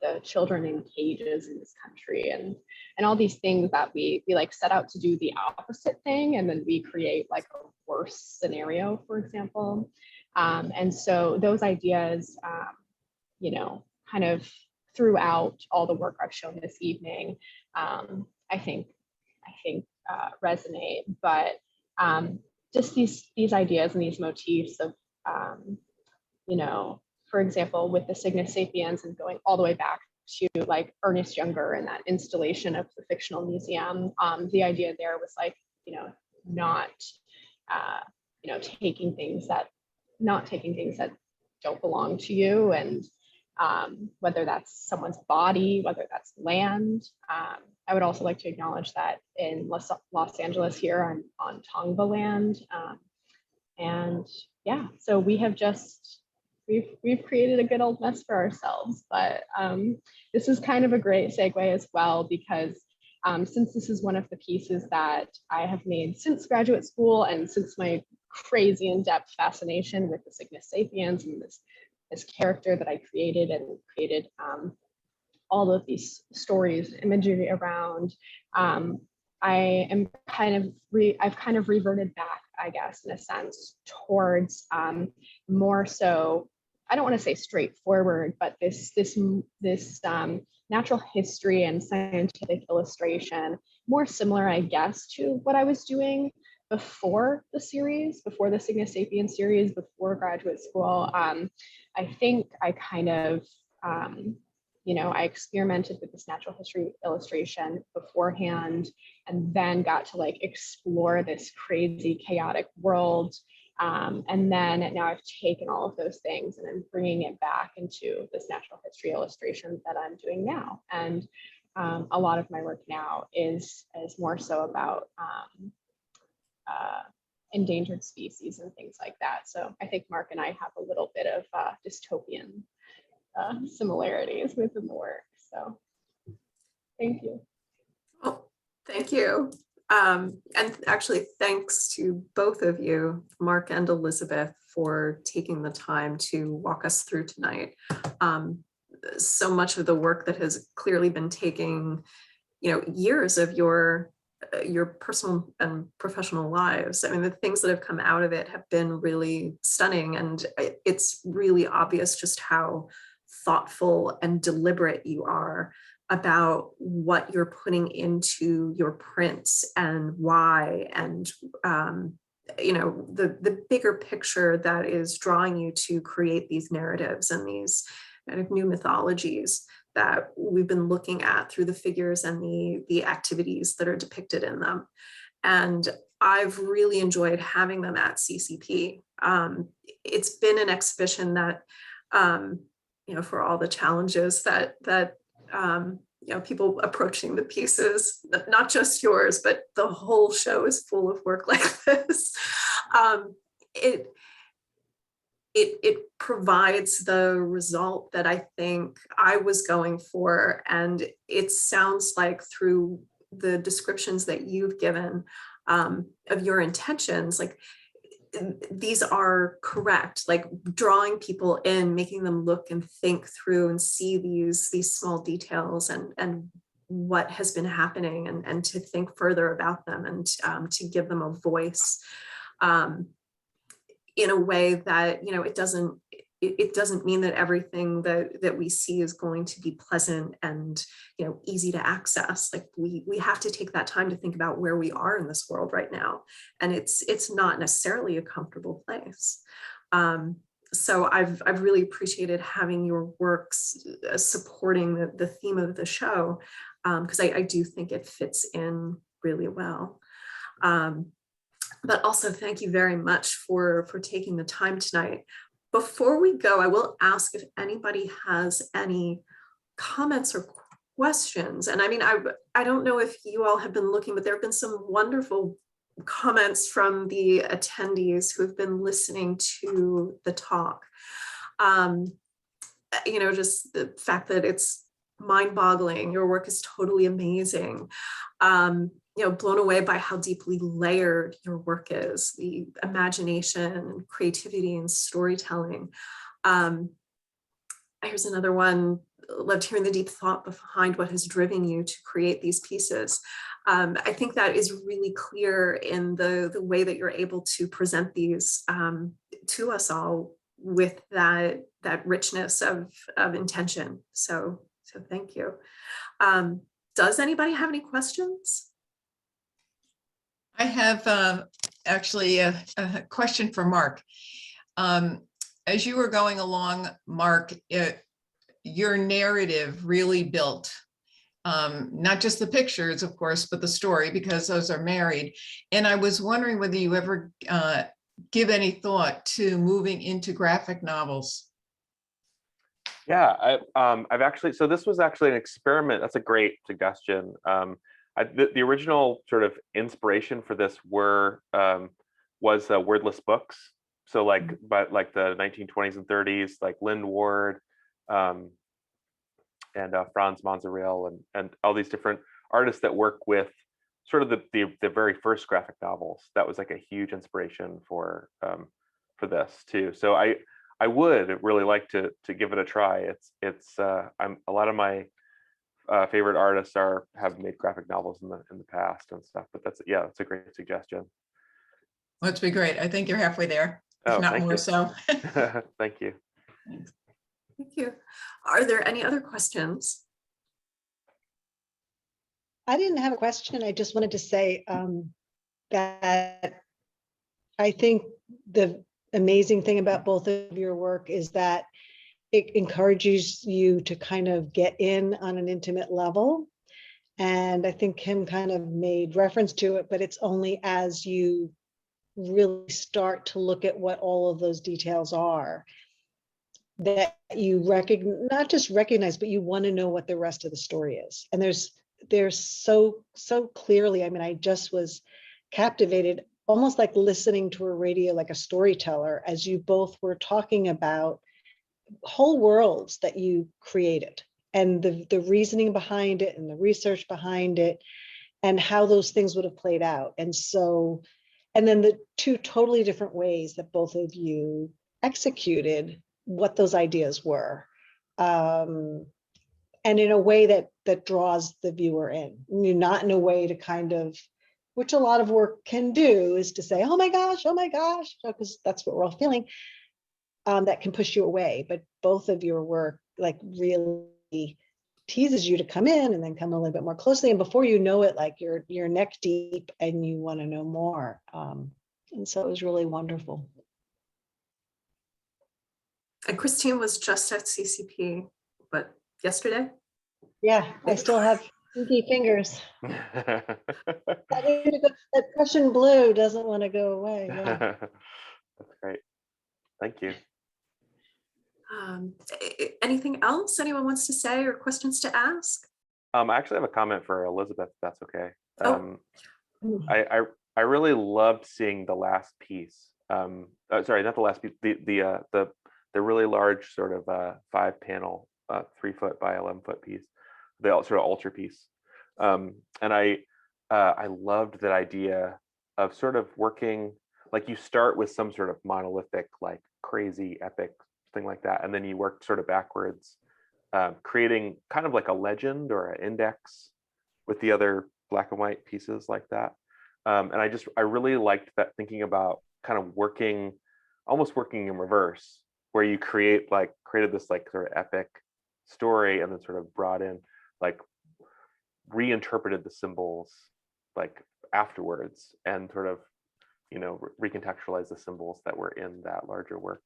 Speaker 3: the children in cages in this country, and all these things that we like set out to do the opposite thing, and then we create like a worse scenario, for example. And so those ideas, you know, kind of throughout all the work I've shown this evening, I think resonate. But just these ideas and these motifs of, you know, for example, with the Cygnus sapiens and going all the way back to like Ernest Younger and that installation of the fictional museum, the idea there was like, you know, not, you know, not taking things that don't belong to you, and whether that's someone's body, whether that's land. I would also like to acknowledge that in Los Angeles here, on Tongva land. And yeah, so we have just, we've created a good old mess for ourselves. But this is kind of a great segue as well, because since this is one of the pieces that I have made since graduate school, and since my crazy in-depth fascination with the Cygnus sapiens and this character that I created, and created all of these stories, imagery around, I am I've kind of reverted back, I guess, in a sense, towards more so, I don't want to say straightforward, but this natural history and scientific illustration, more similar, I guess, to what I was doing before the series, before the Cygnus Sapiens series, before graduate school. I think I kind of, you know, I experimented with this natural history illustration beforehand, and then got to like explore this crazy, chaotic world. And then now I've taken all of those things and I'm bringing it back into this natural history illustration that I'm doing now. And a lot of my work now is more so about endangered species and things like that. So I think Mark and I have a little bit of dystopian similarities within the work. So thank you.
Speaker 1: Oh, thank you. And actually, thanks to both of you, Mark and Elizabeth, for taking the time to walk us through tonight. So much of the work that has clearly been taking, you know, years of your personal and professional lives. I mean, the things that have come out of it have been really stunning, and it's really obvious just how thoughtful and deliberate you are about what you're putting into your prints and why, and you know, the bigger picture that is drawing you to create these narratives and these kind of new mythologies that we've been looking at through the figures and the activities that are depicted in them. And I've really enjoyed having them at CCP. It's been an exhibition that, you know, for all the challenges that you know, people approaching the pieces, not just yours, but the whole show is full of work like this. It provides the result that I think I was going for. And it sounds like through the descriptions that you've given of your intentions, like these are correct, like drawing people in, making them look and think through and see these small details and what has been happening, and to think further about them, and to give them a voice in a way that, you know, it doesn't mean that everything that we see is going to be pleasant and, you know, easy to access. Like we have to take that time to think about where we are in this world right now, and it's not necessarily a comfortable place. So I've really appreciated having your works supporting the theme of the show, because I do think it fits in really well. But also thank you very much for taking the time tonight. Before we go, I will ask if anybody has any comments or questions. And I mean, I don't know if you all have been looking, but there have been some wonderful comments from the attendees who have been listening to the talk. You know, just the fact that it's mind-boggling. Your work is totally amazing. Blown away by how deeply layered your work is, the imagination, creativity, and storytelling. Here's another one. Loved hearing the deep thought behind what has driven you to create these pieces. I think that is really clear in the way that you're able to present these to us all with that richness of intention. So thank you. Does anybody have any questions?
Speaker 4: I have actually a question for Mark. As you were going along, Mark, your narrative really built, not just the pictures, of course, but the story, because those are married. And I was wondering whether you ever give any thought to moving into graphic novels.
Speaker 2: Yeah, I've actually, so this was actually an experiment. That's a great suggestion. The original sort of inspiration for this was wordless books. So like, but like the 1920s and 30s, like Lynn Ward, and Franz Manzaril, and all these different artists that work with sort of the very first graphic novels. That was like a huge inspiration for this too. So I would really like to give it a try. I'm a lot of my favorite artists have made graphic novels in the past and stuff. But that's a great suggestion.
Speaker 4: Well, it'd be great. I think you're halfway there, if
Speaker 2: Oh,
Speaker 4: not
Speaker 2: thank
Speaker 4: more
Speaker 2: you.
Speaker 4: so.
Speaker 2: Thank you.
Speaker 1: Thank you. Are there any other questions?
Speaker 5: I didn't have a question. I just wanted to say that I think the amazing thing about both of your work is that it encourages you to kind of get in on an intimate level. And I think Kim kind of made reference to it, but it's only as you really start to look at what all of those details are that you not just recognize, but you want to know what the rest of the story is. And there's so clearly, I mean, I just was captivated, almost like listening to a radio, like a storyteller, as you both were talking about whole worlds that you created and the reasoning behind it and the research behind it and how those things would have played out. And then the two totally different ways that both of you executed what those ideas were. And in a way that draws the viewer in, not in a way to kind of, which a lot of work can do, is to say, oh my gosh, because that's what we're all feeling. That can push you away, but both of your work like really teases you to come in and then come a little bit more closely, and before you know it, like you're neck deep and you want to know more. And so it was really wonderful.
Speaker 1: And Christine was just at CCP, but yesterday?
Speaker 5: Yeah, I still have stinky fingers. That Prussian blue doesn't want to go away. Yeah.
Speaker 2: That's great. Thank you.
Speaker 1: Anything else anyone wants to say or questions to ask?
Speaker 2: I actually have a comment for Elizabeth, if that's okay.
Speaker 1: Oh.
Speaker 2: I really loved seeing the last piece. Sorry, not the last piece. The really large sort of 5-panel, 3-foot by 11-foot piece, the sort of altar piece. And I loved that idea of sort of working, like you start with some sort of monolithic, like crazy epic thing like that, and then you work sort of backwards, creating kind of like a legend or an index with the other black and white pieces like that. And I really liked that, thinking about kind of almost working in reverse, where you created this like sort of epic story and then sort of brought in, like reinterpreted the symbols like afterwards and sort of, recontextualize the symbols that were in that larger work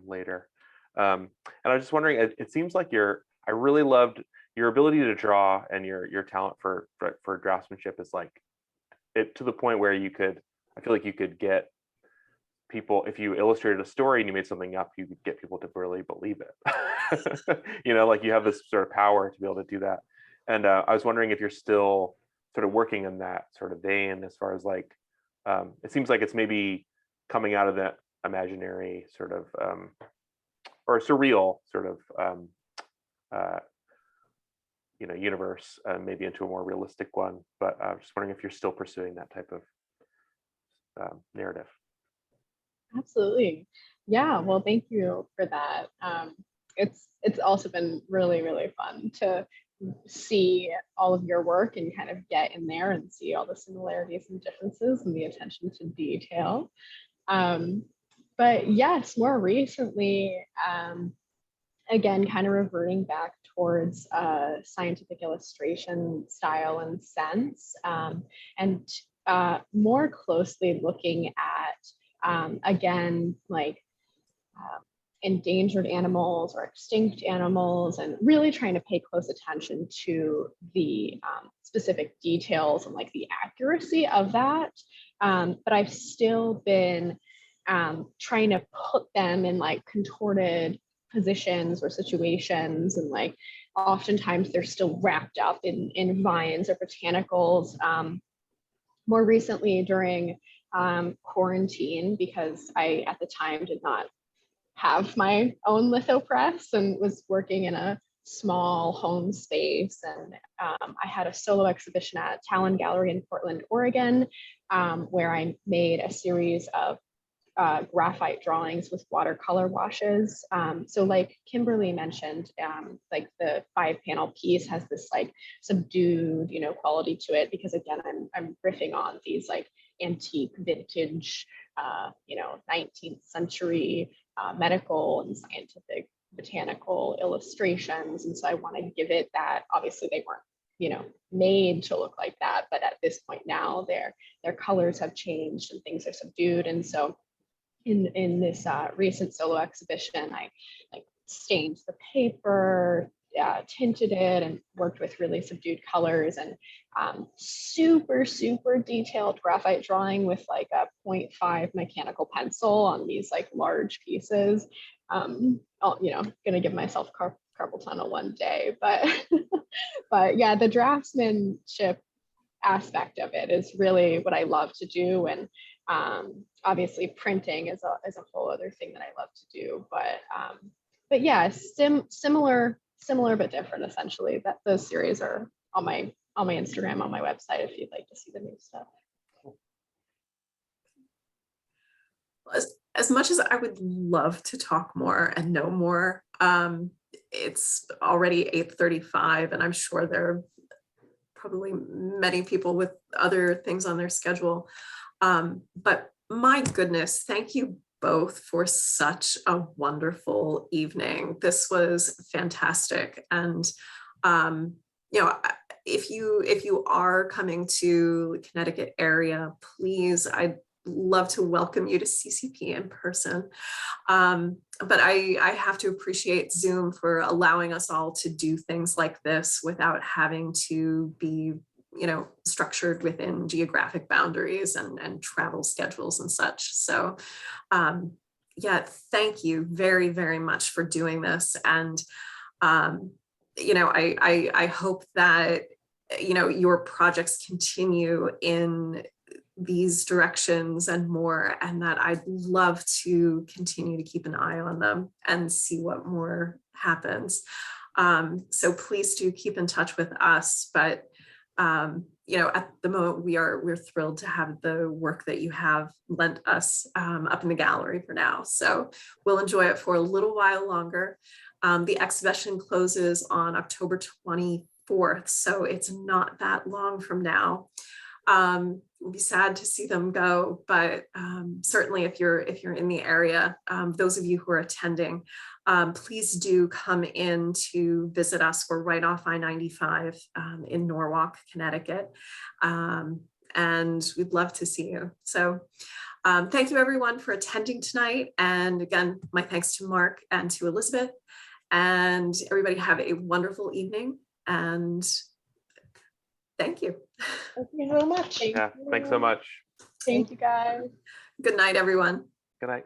Speaker 2: later. And I was just wondering, it seems like I really loved your ability to draw, and your talent for draftsmanship is like it to the point where I feel like you could get people, if you illustrated a story and you made something up, you could get people to really believe it. Like you have this sort of power to be able to do that. And I was wondering if you're still sort of working in that sort of vein, as far as like, it seems like it's maybe coming out of that imaginary sort of, or surreal sort of universe, maybe into a more realistic one. But I'm just wondering if you're still pursuing that type of narrative.
Speaker 3: Absolutely. Yeah, well, thank you for that. It's also been really, really fun to see all of your work and kind of get in there and see all the similarities and differences and the attention to detail. But yes, more recently, again, kind of reverting back towards scientific illustration style and sense, and more closely looking at, again, like endangered animals or extinct animals, and really trying to pay close attention to the specific details and like the accuracy of that. But I've still been trying to put them in like contorted positions or situations, and like oftentimes they're still wrapped up in vines or botanicals. More recently during quarantine, because I at the time did not have my own litho press and was working in a small home space, and I had a solo exhibition at Talon Gallery in Portland, Oregon, where I made a series of graphite drawings with watercolor washes. So like Kimberly mentioned, like the 5-panel piece has this like subdued, quality to it, because again, I'm riffing on these like antique vintage, 19th century medical and scientific botanical illustrations. And so I wanted to give it that. Obviously they weren't, made to look like that, but at this point now their colors have changed and things are subdued. And so in this recent solo exhibition, I like stained the paper, tinted it, and worked with really subdued colors, and super detailed graphite drawing with like a 0.5 mechanical pencil on these like large pieces. Gonna give myself carpal tunnel one day, but but yeah, the draftsmanship aspect of it is really what I love to do. And obviously printing is a whole other thing that I love to do, but yeah, similar but different. Essentially, that those series are on my Instagram, on my website, if you'd like to see the new stuff.
Speaker 1: As much as I would love to talk more and know more, it's already 8:35, and I'm sure there are probably many people with other things on their schedule. But my goodness, thank you both for such a wonderful evening. This was fantastic. And if you are coming to the Connecticut area, please, I'd love to welcome you to CCP in person. But I have to appreciate Zoom for allowing us all to do things like this without having to be, structured within geographic boundaries and travel schedules and such. So yeah, thank you very, very much for doing this. And I hope that your projects continue in these directions and more, and that I'd love to continue to keep an eye on them and see what more happens. So please do keep in touch with us. But at the moment we're thrilled to have the work that you have lent us up in the gallery for now. So we'll enjoy it for a little while longer. The exhibition closes on October 24th, so it's not that long from now. It would be sad to see them go, but certainly if you're in the area, those of you who are attending, please do come in to visit us. We're right off I-95 in Norwalk, Connecticut, and we'd love to see you. So thank you everyone for attending tonight. And again, my thanks to Mark and to Elizabeth, and everybody have a wonderful evening, and thank you.
Speaker 5: Thank you so much.
Speaker 2: Yeah, thanks so much.
Speaker 3: Thank you guys.
Speaker 1: Good night, everyone.
Speaker 2: Good night.